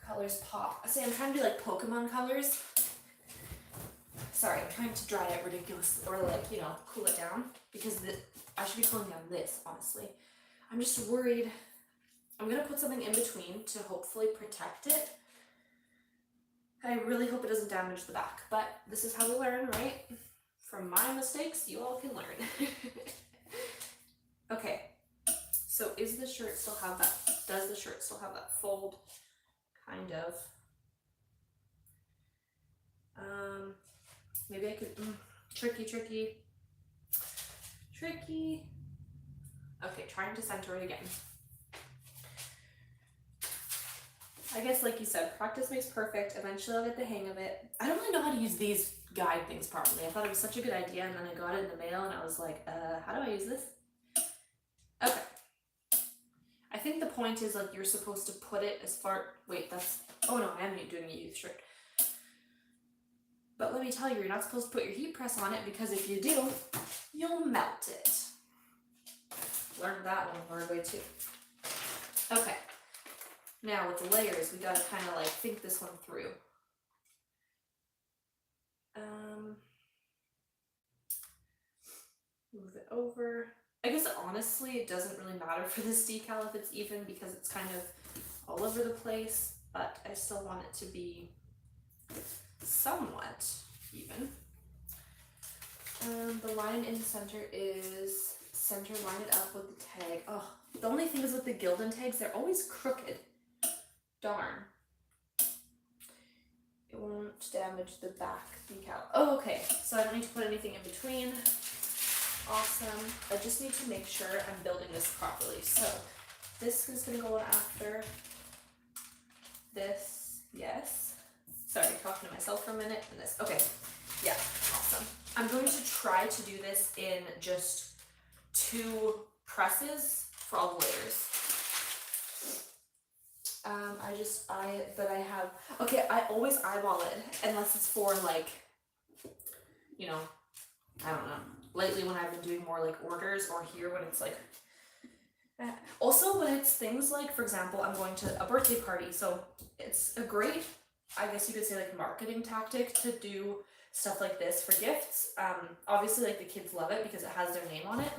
Colors pop. See, I'm trying to do like Pokemon colors. Sorry, I'm trying to dry it ridiculously, or like, you know, cool it down, because I should be cooling down this, honestly. I'm just worried. I'm gonna put something in between to hopefully protect it. I really hope it doesn't damage the back, but this is how we learn, right? From my mistakes, you all can learn. Okay, so does the shirt still have that fold? Kind of. Maybe I could, tricky. Okay, trying to center it again. I guess, like you said, practice makes perfect. Eventually I'll get the hang of it. I don't really know how to use these guide things properly. I thought it was such a good idea, and then I got it in the mail and I was like, how do I use this? Okay. I think the point is, like, you're supposed to put it as far, wait, oh no, I am doing a youth shirt. But let me tell you, you're not supposed to put your heat press on it, because if you do, you'll melt it. Learned that one the hard way too. Okay. Now with the layers, we gotta kind of like think this one through. Move it over. I guess honestly, it doesn't really matter for this decal if it's even, because it's kind of all over the place, but I still want it to be somewhat even. The line in the center is center, line it up with the tag. Oh, the only thing is with the Gildan tags, they're always crooked. Darn. It won't damage the back decal. Oh, okay, so I don't need to put anything in between. Awesome. I just need to make sure I'm building this properly. So this is going to go on after this. Yes. Sorry, talking to myself for a minute. And this. Okay. Yeah. Awesome. I'm going to try to do this in just 2 presses for all the layers. I always eyeball it, unless it's for, like, you know, I don't know. Lately when I've been doing more like orders, or here when it's like, also when it's things like, for example, I'm going to a birthday party, so it's a great, I guess you could say, like, marketing tactic to do stuff like this for gifts. Obviously, like, the kids love it because it has their name on it,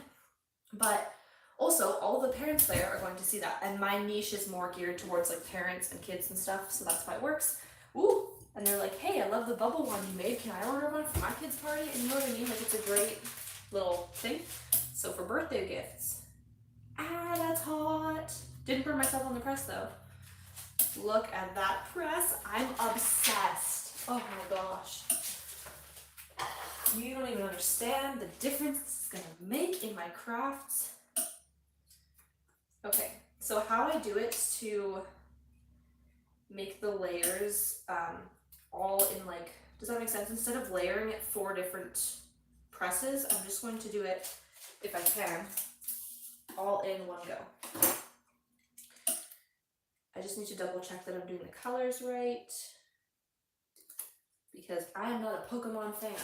but also all the parents there are going to see that, and my niche is more geared towards like parents and kids and stuff, so that's why it works. Ooh, and they're like, hey, I love the bubble one you made, can I order one for my kid's party? And you know what I mean, like, it's a great little thing. So for birthday gifts, that's hot. Didn't burn myself on the press though. Look at that press, I'm obsessed. Oh my gosh, you don't even understand the difference this is gonna make in my crafts. Okay, so how I do it to make the layers all in, like, does that make sense? Instead of layering it 4 different presses, I'm just going to do it, if I can, all in one go. I just need to double check that I'm doing the colors right, because I am not a Pokemon fan.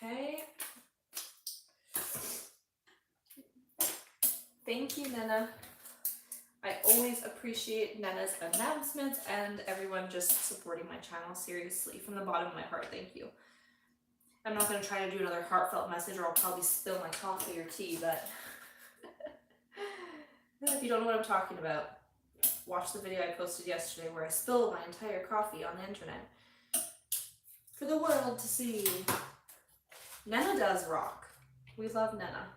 Okay. Thank you, Nana. I always appreciate Nana's announcements and everyone just supporting my channel. Seriously, from the bottom of my heart, thank you. I'm not going to try to do another heartfelt message, or I'll probably spill my coffee or tea, but if you don't know what I'm talking about, watch the video I posted yesterday where I spilled my entire coffee on the internet for the world to see. Nana does rock. We love Nana.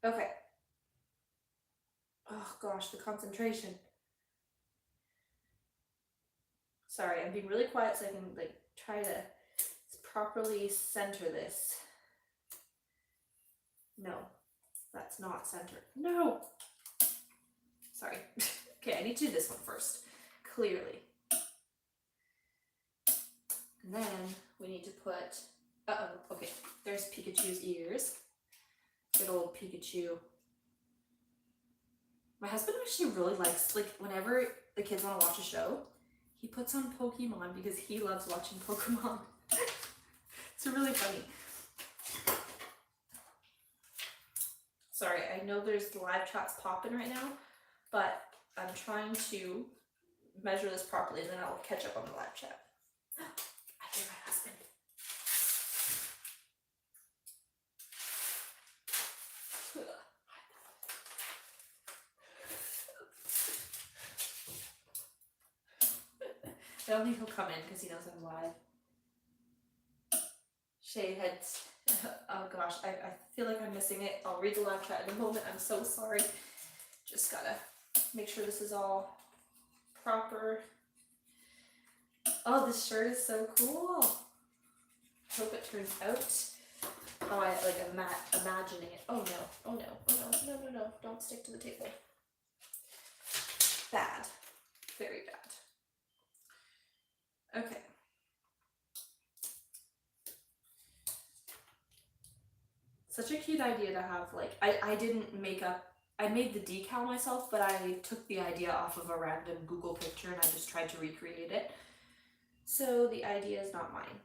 Okay. Oh gosh, the concentration. Sorry, I'm being really quiet so I can, like, try to properly center this. No, that's not centered. No! Sorry. Okay, I need to do this one first. Clearly. And then we need to put, okay, there's Pikachu's ears. Good old Pikachu. My husband actually really likes, like, whenever the kids want to watch a show, he puts on Pokemon because he loves watching Pokemon. It's really funny. Sorry, I know there's the live chats popping right now, but I'm trying to measure this properly and then I'll catch up on the live chat. I hear my husband. I don't think he'll come in because he knows I'm live. Shea had, oh gosh, I feel like I'm missing it. I'll read the live chat in a moment. I'm so sorry. Just gotta make sure this is all proper. Oh, this shirt is so cool. Hope it turns out how I like imagining it. Oh no, oh no, oh no, no, no, no. Don't stick to the table. Bad. Very bad. Okay. Such a cute idea to have, like, I didn't make up, I made the decal myself, but I took the idea off of a random Google picture and I just tried to recreate it. So the idea is not mine,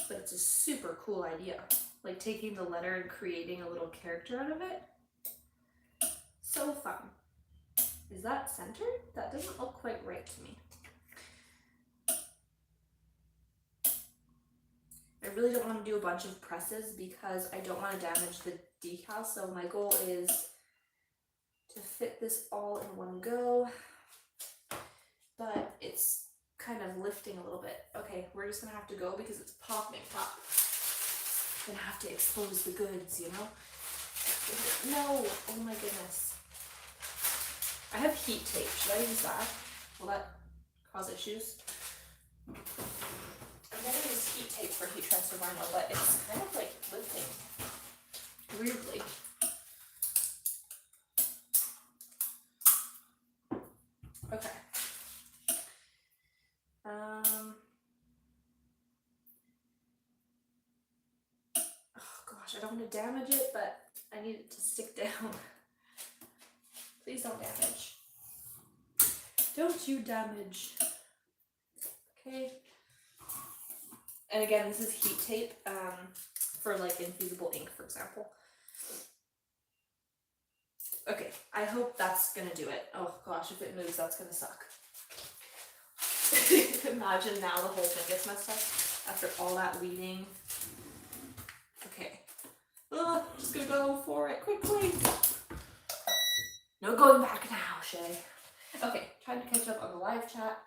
but it's a super cool idea. Like taking the letter and creating a little character out of it. So fun. Is that centered? That doesn't look quite right to me. I really don't want to do a bunch of presses because I don't want to damage the decal. So my goal is to fit this all in one go, but it's kind of lifting a little bit. Okay, we're just gonna have to go because it's popping up. Gonna have to expose the goods, you know? No, oh my goodness. I have heat tape, should I use that? Will that cause issues? I'm gonna use heat tape for heat transfer vinyl, but it's kind of like lifting weirdly. Okay. Oh gosh, I don't want to damage it, but I need it to stick down. Please don't damage. Don't you damage. Okay. And again, this is heat tape for like infusible ink, for example. Okay, I hope that's gonna do it. Oh gosh, if it moves, that's gonna suck. Imagine now the whole thing gets messed up after all that weeding. Okay. Oh, just gonna go for it quickly. No going back now, Shea. Okay, trying to catch up on the live chat.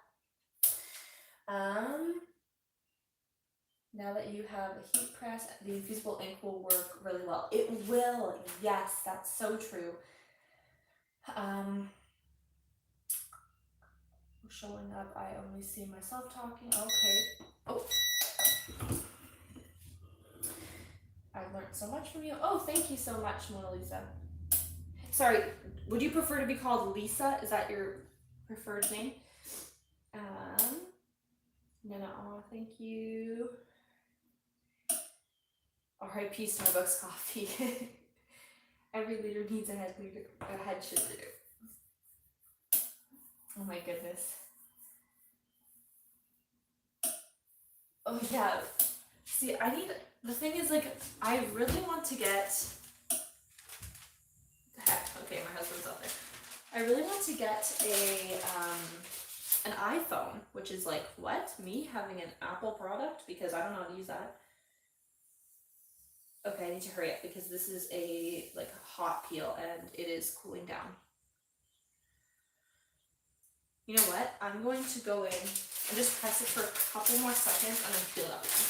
Now that you have a heat press, the infusible ink will work really well. It will, yes, that's so true. Showing up, I only see myself talking. Okay. Oh. I've learned so much from you. Oh, thank you so much, Mona Lisa. Sorry, would you prefer to be called Lisa? Is that your preferred name? No, oh, thank you. R.I.P. Starbucks coffee. Every leader needs a head leader, a head shit leader. Oh my goodness. Oh yeah. See, the thing is, like, I really want to get, heck, okay, my husband's out there. I really want to get an iPhone, which is like, what? Me having an Apple product? Because I don't know how to use that. Okay, I need to hurry up because this is a like hot peel and it is cooling down. You know what? I'm going to go in and just press it for a couple more seconds and then peel it up again.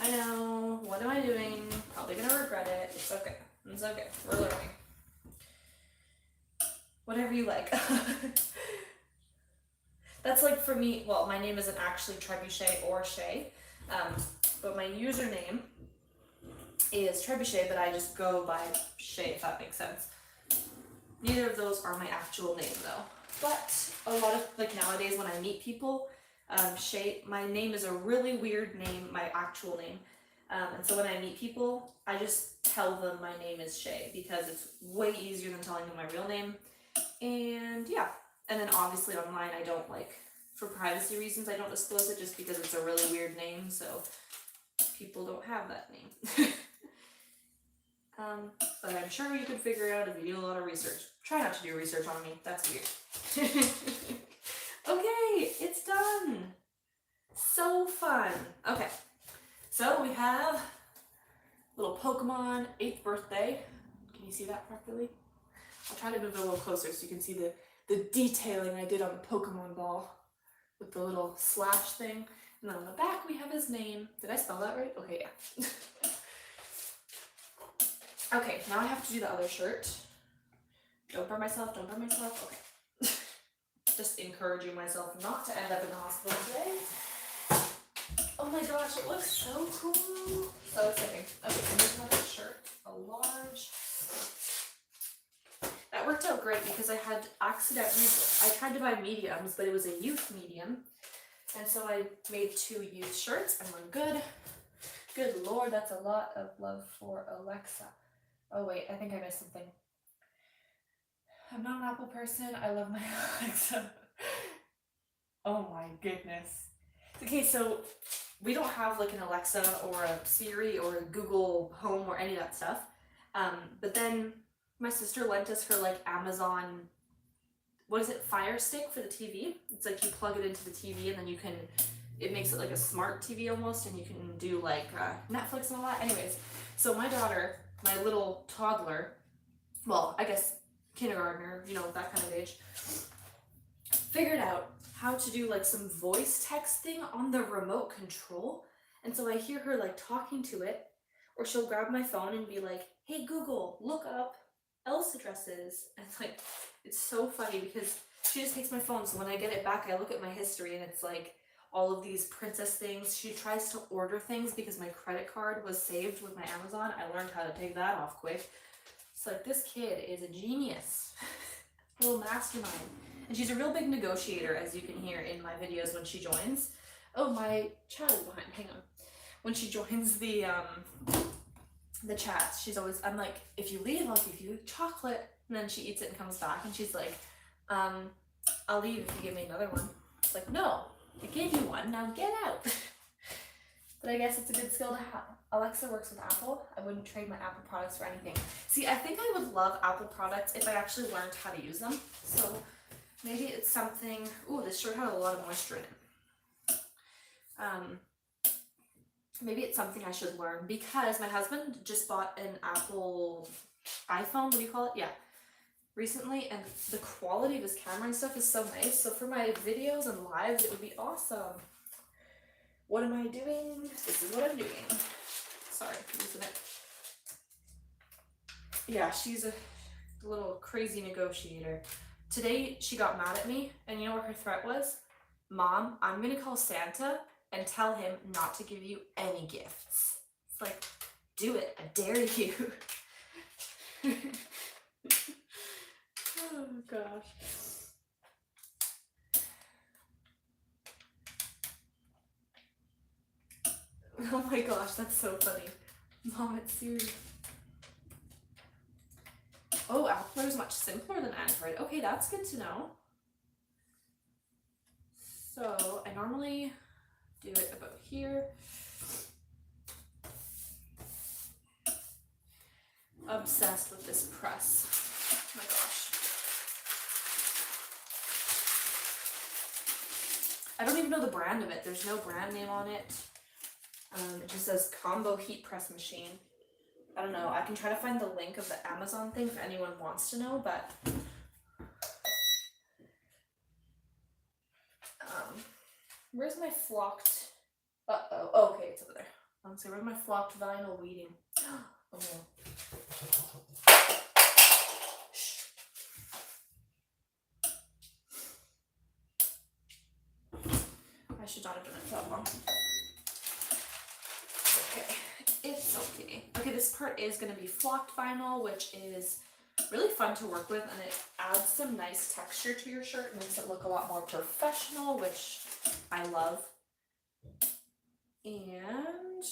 I know, what am I doing? Probably gonna regret it. It's okay. It's okay. We're learning. Whatever you like. That's like for me, well, my name isn't actually Trebusheayt or Shea, but my username is Trebusheayt, but I just go by Shea, if that makes sense. Neither of those are my actual name though. But a lot of, like nowadays when I meet people, Shea, my name is a really weird name, my actual name. And so when I meet people, I just tell them my name is Shea because it's way easier than telling them my real name. And yeah, and then obviously online I don't, like, for privacy reasons, I don't disclose it just because it's a really weird name, so people don't have that name. But I'm sure you could figure it out if you do a lot of research. Try not to do research on me, that's weird. Okay, it's done. So fun. Okay, so we have little Pokemon 8th birthday. Can you see that properly? I'll try to move it a little closer so you can see the detailing I did on the Pokemon ball with the little slash thing. And then on the back we have his name. Did I spell that right? Okay, yeah. Okay, now I have to do the other shirt. Don't burn myself, don't burn myself. Okay. Just encouraging myself not to end up in the hospital today. Oh my gosh, it looks so cool. So exciting. Okay, so here's another shirt, a large. That worked out great because I had accidentally, I tried to buy mediums, but it was a youth medium. And so I made 2 youth shirts and we're good. Good Lord, that's a lot of love for Alexa. Oh wait, I think I missed something. I'm not an Apple person. I love my Alexa. Oh my goodness. Okay, so we don't have like an Alexa or a Siri or a Google Home or any of that stuff. But then my sister lent us her like Amazon, what is it, Fire Stick for the TV. It's like you plug it into the TV and then you can, it makes it like a smart TV almost, and you can do like Netflix and all that. Anyways, so my daughter, my little toddler, well, I guess kindergartner, you know, that kind of age, figured out how to do like some voice texting on the remote control. And so I hear her like talking to it, or she'll grab my phone and be like, hey Google, look up else addresses. And it's like, it's so funny because she just takes my phone, so when I get it back I look at my history and it's like all of these princess things. She tries to order things because my credit card was saved with my Amazon. I learned how to take that off quick. It's like, this kid is a genius. Little mastermind. And she's a real big negotiator, as you can hear in my videos when she joins. Oh, my child is behind, hang on. When she joins the chats, she's always, I'm like, if you leave, I'll give you chocolate. And then she eats it and comes back and she's like, I'll leave if you give me another one. It's like, no, I gave you one, now get out. But I guess it's a good skill to have. Alexa works with Apple. I wouldn't trade my Apple products for anything. See, I think I would love Apple products if I actually learned how to use them. So maybe it's something, ooh, this shirt had a lot of moisture in it. Maybe it's something I should learn because my husband just bought an Apple iPhone, what do you call it? Yeah, recently, and the quality of his camera and stuff is so nice. So for my videos and lives, it would be awesome. What am I doing? This is what I'm doing. Sorry, losing it. Yeah, she's a little crazy negotiator. Today, she got mad at me, and you know what her threat was? Mom, I'm gonna call Santa and tell him not to give you any gifts. It's like, do it, I dare you. Oh gosh. Oh my gosh, that's so funny. Mom, it's serious. Oh, Apple is much simpler than Android. Okay, that's good to know. So I normally do it about here. Obsessed with this press. Oh my gosh. I don't even know the brand of it. There's no brand name on it. It just says combo heat press machine. I don't know. I can try to find the link of the Amazon thing if anyone wants to know, but where's my flocked? Oh, okay, it's over there. Let's see, where's my flocked vinyl weeding? Oh no. Shh. I should not have done it that long. Okay, it's okay. Okay, this part is going to be flocked vinyl, which is really fun to work with, and it adds some nice texture to your shirt, makes it look a lot more professional, which I love. And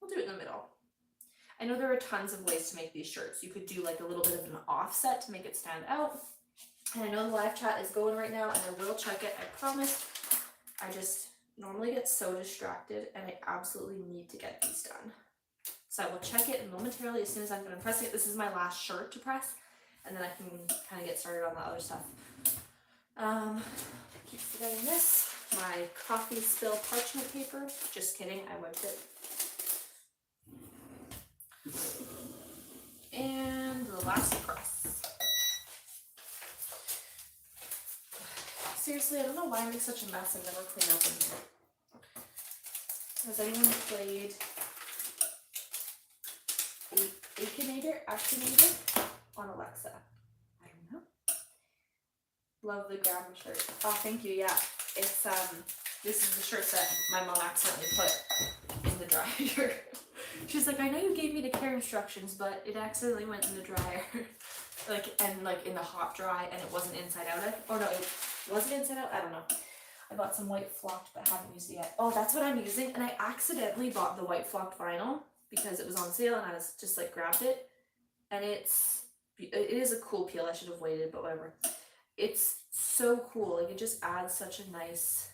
we'll do it in the middle. I know there are tons of ways to make these shirts. You could do like a little bit of an offset to make it stand out. And I know the live chat is going right now, and I will check it, I promise. I just normally get so distracted, and I absolutely need to get these done. So I will check it momentarily as soon as I'm done pressing it. This is my last shirt to press, and then I can kind of get started on the other stuff. Keep forgetting this. My coffee spill parchment paper. Just kidding, I wiped it. And the last press. Seriously, I don't know why I make such a mess and never clean up in here. Has anyone played Akinator on Alexa? I don't know. Love the grandma shirt. Oh, thank you. Yeah, it's this is the shirt that my mom accidentally put in the dryer. She's like, I know you gave me the care instructions, but it accidentally went in the dryer. like in the hot dry, and it wasn't inside out. Or no, was it inside out? I don't know. I bought some white flocked, but haven't used it yet. Oh, that's what I'm using, and I accidentally bought the white flocked vinyl because it was on sale, and I was just like grabbed it, and it is a cool peel. I should have waited, but whatever. It's so cool. Like, it just adds such a nice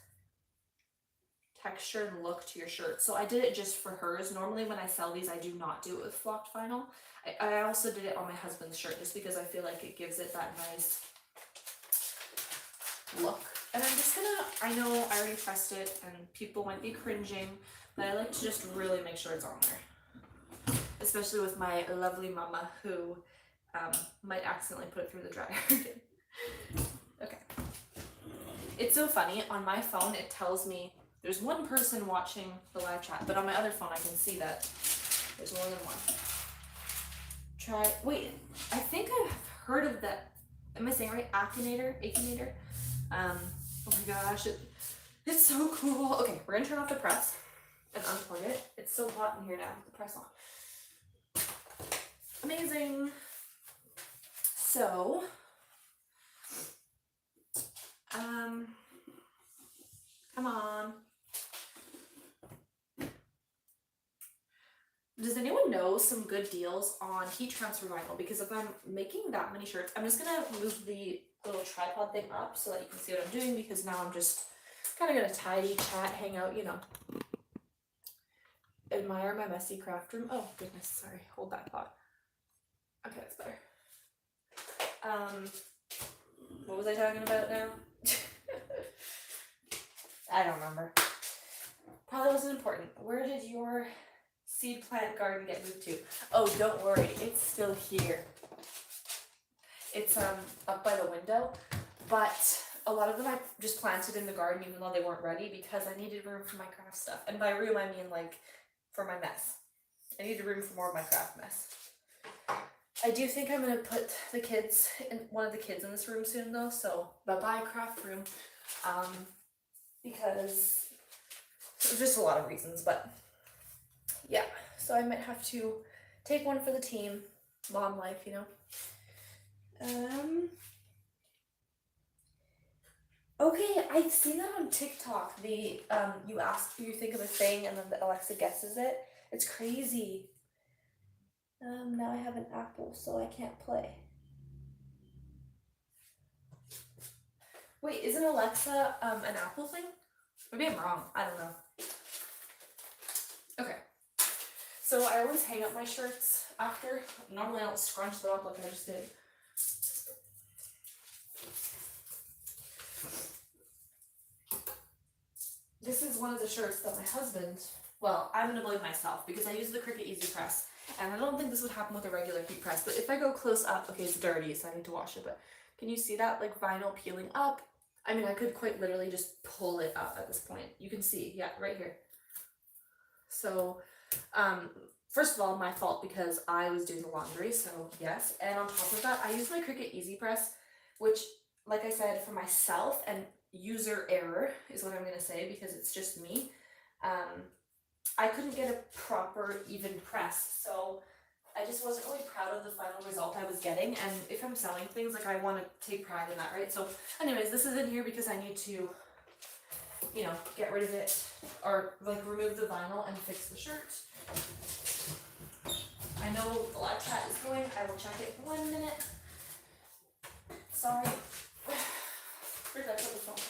texture and look to your shirt. So I did it just for hers. Normally when I sell these, I do not do it with flocked vinyl. I also did it on my husband's shirt just because I feel like it gives it that nice look. And I'm just gonna, I know I already pressed it and people might be cringing, but I like to just really make sure it's on there. Especially with my lovely mama who might accidentally put it through the dryer. Okay. It's so funny, on my phone it tells me there's one person watching the live chat, but on my other phone I can see that there's more than one. Wait, I think I've heard of that. Am I saying it right? Akinator? Oh my gosh, it's so cool. Okay, we're gonna turn off the press and unplug it. It's so hot in here now with the press on. Amazing. So, come on. Does anyone know some good deals on heat transfer vinyl? Because if I'm making that many shirts, I'm just gonna move the little tripod thing up so that you can see what I'm doing, because now I'm just kind of gonna tidy, chat, hang out, you know. Admire my messy craft room. Oh goodness, sorry, hold that thought. Okay, that's better. What was I talking about now? I don't remember. Probably wasn't important. Where did your seed plant garden get moved to? Oh, don't worry, it's still here. It's up by the window, but a lot of them I just planted in the garden even though they weren't ready because I needed room for my craft stuff. And by room I mean like for my mess. I needed room for more of my craft mess. I do think I'm gonna put the kids in one of the kids in this room soon though, so bye-bye craft room. Because there's just a lot of reasons, but yeah, so I might have to take one for the team. Mom life, you know. Okay, I've seen that on TikTok. The you ask who you think of a thing and then the Alexa guesses it. It's crazy. Now I have an apple, so I can't play. Wait, isn't Alexa an Apple thing? Maybe I'm wrong. I don't know. Okay. So I always hang up my shirts after. Normally I don't scrunch them up like I just did. This is one of the shirts that my husband, well, I'm going to blame myself because I use the Cricut Easy Press. And I don't think this would happen with a regular heat press, but if I go close up, okay, it's dirty, so I need to wash it, but can you see that, like, vinyl peeling up? I mean, I could quite literally just pull it up at this point. You can see, yeah, right here. So, first of all, my fault because I was doing the laundry, so yes. And on top of that, I use my Cricut Easy Press, which, like I said, for myself, and user error is what I'm going to say because it's just me, I couldn't get a proper even press, so I just wasn't really proud of the final result I was getting. And if I'm selling things, like, I want to take pride in that, right? So anyways, this is in here because I need to, you know, get rid of it, or like remove the vinyl and fix the shirt. I know the live chat is going. I will check it 1 minute. Sorry. Where did I put the phone?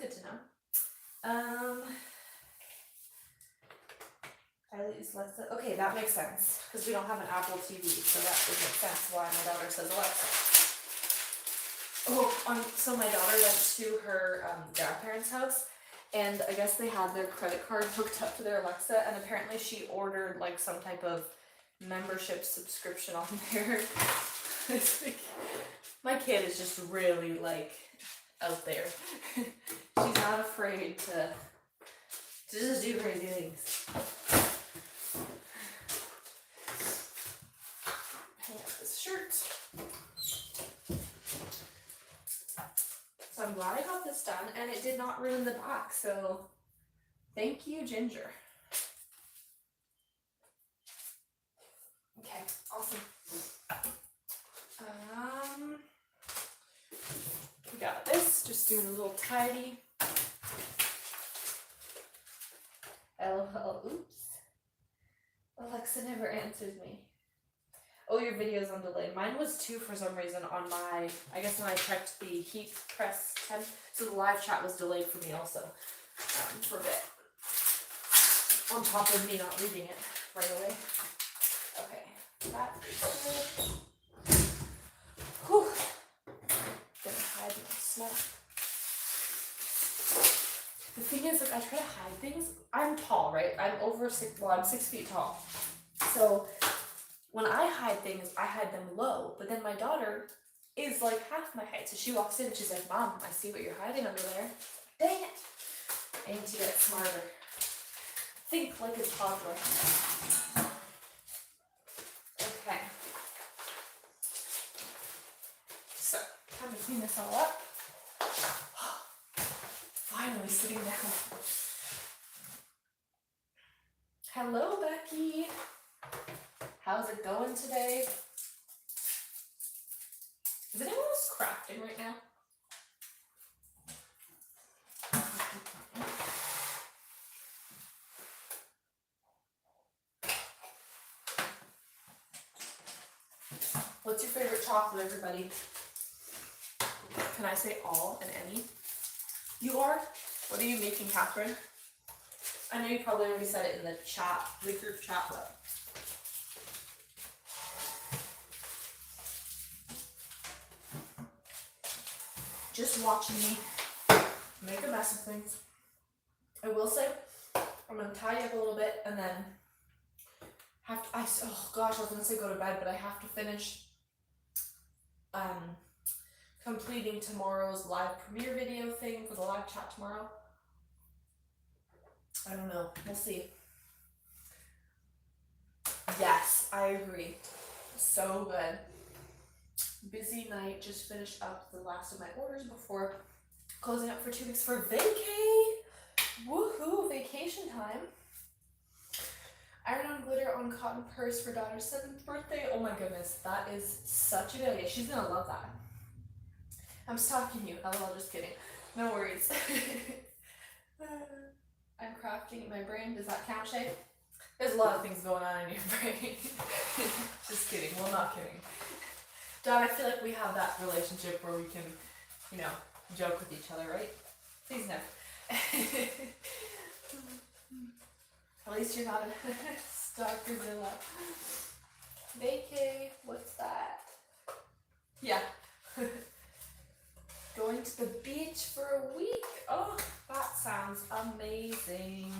good to know. I use Alexa. Okay, that makes sense because we don't have an Apple TV, so that would make sense why my daughter says Alexa. Oh, so my daughter went to her grandparents' house, and I guess they had their credit card hooked up to their Alexa, and apparently she ordered like some type of membership subscription on there. It's like, my kid is just really like out there. She's not afraid to just do crazy things. Hang up this shirt. So I'm glad I got this done, and it did not ruin the back, so thank you, Ginger. Okay, awesome. We got this, just doing a little tidy. LOL, oops. Alexa never answers me. Oh, your video's on delay. Mine was too for some reason on my, I guess when I checked the heat press temp, so the live chat was delayed for me also, for a bit. On top of me not reading it right away. Okay, that is good. Whew. Gonna hide my snack. The thing is, like, I try to hide things. I'm tall, right? I'm 6 feet tall. So when I hide things, I hide them low. But then my daughter is like half my height. So she walks in and she's like, Mom, I see what you're hiding under there. Dang it. I need to get smarter. Think like a toddler. Okay. So, time to clean this all up. Finally sitting down. Hello, Becky. How's it going today? Is anyone else crafting right now? What's your favorite chocolate, everybody? Can I say all and any? You are? What are you making, Catherine? I know you probably already said it in the chat, the group chat, but just watching me make a mess of things. I will say, I'm gonna tidy up a little bit and then have to, oh gosh, I was gonna say go to bed, but I have to finish completing tomorrow's live premiere video thing for the live chat tomorrow. I don't know, we'll see. Yes, I agree. So good. Busy night, just finished up the last of my orders before closing up for 2 weeks for vacay. Woohoo, vacation time. Iron on glitter on cotton purse for daughter's 7th birthday. Oh my goodness, that is such a good idea. She's gonna love that. I'm stalking you. LOL, just kidding. No worries. I'm crafting in my brain. Does that count, Shea? There's a lot of things going on in your brain. Just kidding. Well, not kidding. Dad, I feel like we have that relationship where we can, you know, joke with each other, right? Please no. At least you're not a stalkerzilla. Vacay, what's that? Yeah. Going to the beach for a week. Oh, that sounds amazing.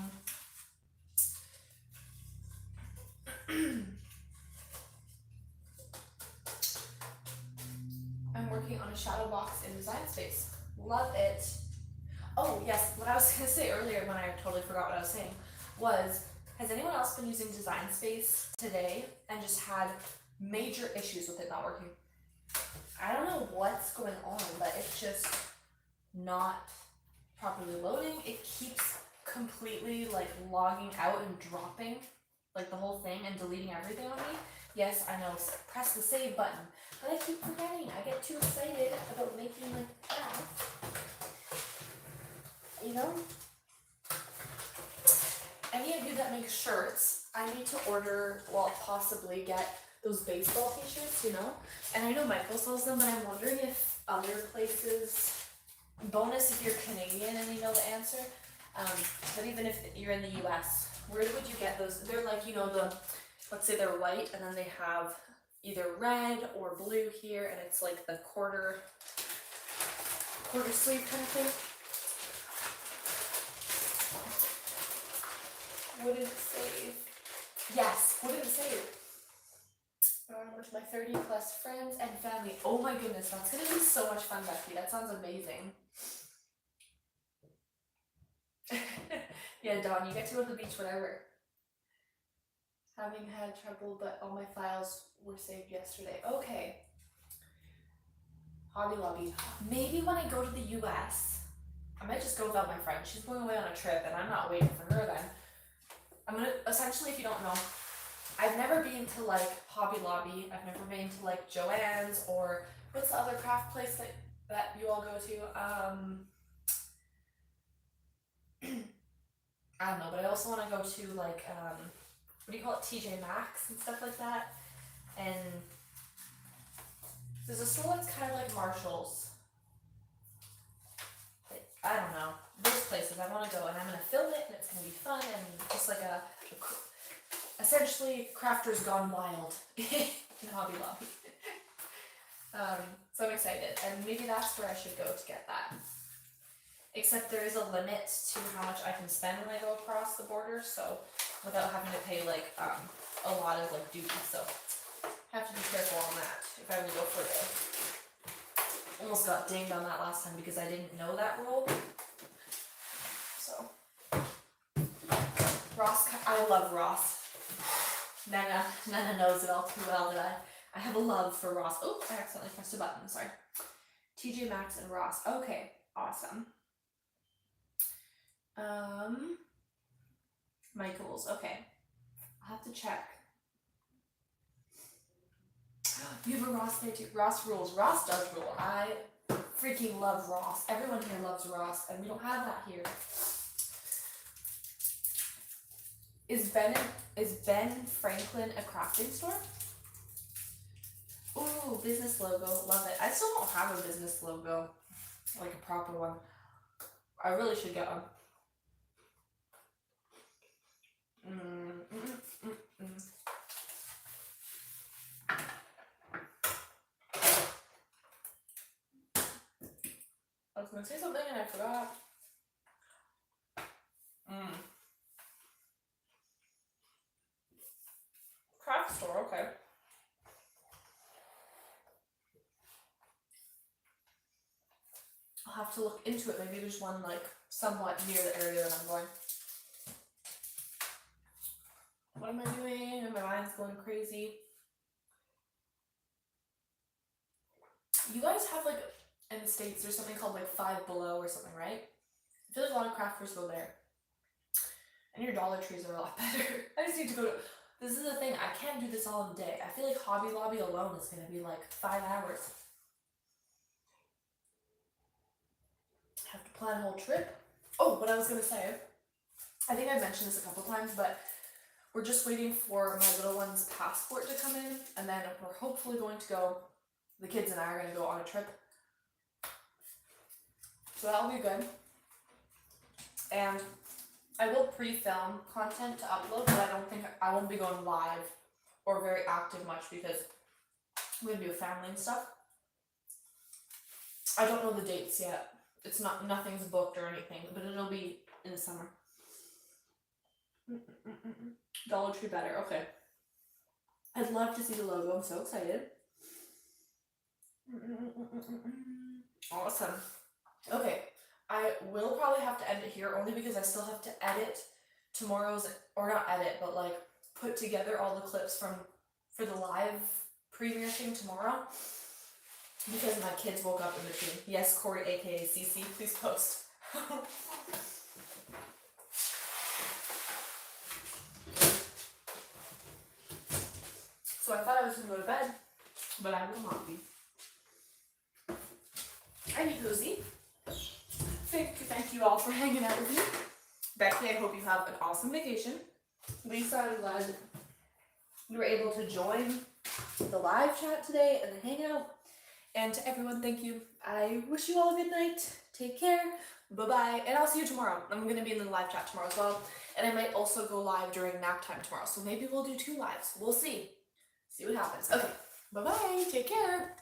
I'm working on a shadow box in Design Space. Love it. Oh yes, what I was gonna say earlier when I totally forgot what I was saying was, has anyone else been using Design Space today and just had major issues with it not working? I don't know what's going on, but it's just not properly loading. It keeps completely like logging out and dropping like the whole thing and deleting everything on me. Yes, I know, press the save button, but I keep forgetting. I get too excited about making like that. You know? Any of you that make shirts, I need to order, well, possibly get those baseball t-shirts, you know? And I know Michael sells them, but I'm wondering if other places bonus if you're Canadian and you know the answer. But even if you're in the US, where would you get those? They're like, you know, let's say they're white and then they have either red or blue here, and it's like the quarter sleeve kind of thing. What did it say? Yes, what did it say? With my 30 plus friends and family. Oh my goodness, that's gonna be so much fun, Becky. That sounds amazing. Yeah, Dawn, you get to go to the beach whenever. Having had trouble, but all my files were saved yesterday. Okay. Hobby Lobby. Maybe when I go to the US, I might just go without my friend. She's going away on a trip and I'm not waiting for her then. I'm gonna, essentially, if you don't know, I've never been to like Hobby Lobby. I've never been to like Joann's, or what's the other craft place that you all go to? I don't know, but I also want to go to like, what do you call it, TJ Maxx and stuff like that. And there's a store that's kind of like Marshall's. Like, I don't know, those places I want to go, and I'm going to film it, and it's going to be fun, and just like essentially crafters gone wild in Hobby Lobby. So I'm excited, and maybe that's where I should go to get that. Except there is a limit to how much I can spend when I go across the border, so without having to pay like a lot of like duty, so I have to be careful on that if I would go further. Almost got dinged on that last time because I didn't know that rule. So Ross, I love Ross. Nana knows it all too well that I have a love for Ross. Oh, I accidentally pressed a button, sorry. TJ Maxx and Ross. Okay, awesome. Michael's, okay. I'll have to check. You have a Ross there too. Ross rules. Ross does rule. I freaking love Ross. Everyone here loves Ross, and we don't have that here. Is Ben Franklin a crafting store? Ooh, business logo. Love it. I still don't have a business logo, like a proper one. I really should get one. I was gonna say something and I forgot. Craft store, okay. I'll have to look into it. Maybe there's one like somewhat near the area that I'm going. What am I doing? And my mind's going crazy. You guys have like, in the States, there's something called like Five Below or something, right? I feel like a lot of crafters go there. And your Dollar Trees are a lot better. I just need to go to, this is the thing, I can't do this all in a day. I feel like Hobby Lobby alone is going to be like 5 hours. I have to plan a whole trip. Oh, what I was going to say, I think I mentioned this a couple times, but we're just waiting for my little one's passport to come in, and then we're hopefully going to go, the kids and I are going to go on a trip. So that'll be good. And I will pre-film content to upload, but I don't think I won't be going live or very active much because I'm going to be with family and stuff. I don't know the dates yet. It's not, nothing's booked or anything, but it'll be in the summer. Dollar Tree better, okay. I'd love to see the logo, I'm so excited. Awesome. Okay, I will probably have to end it here only because I still have to edit tomorrow's, or not edit, but like put together all the clips for the live premiere thing tomorrow because my kids woke up in between. Yes, Corey, aka CC, please post. So I thought I was going to go to bed, but I will not be. Anywhoosie, thank you all for hanging out with me. Becky, I hope you have an awesome vacation. Lisa, I'm glad you were able to join the live chat today and the hangout. And to everyone, thank you. I wish you all a good night. Take care. Bye-bye. And I'll see you tomorrow. I'm going to be in the live chat tomorrow as well. And I might also go live during nap time tomorrow. So maybe we'll do 2 lives. We'll see. See what happens. Okay. Bye-bye. Take care.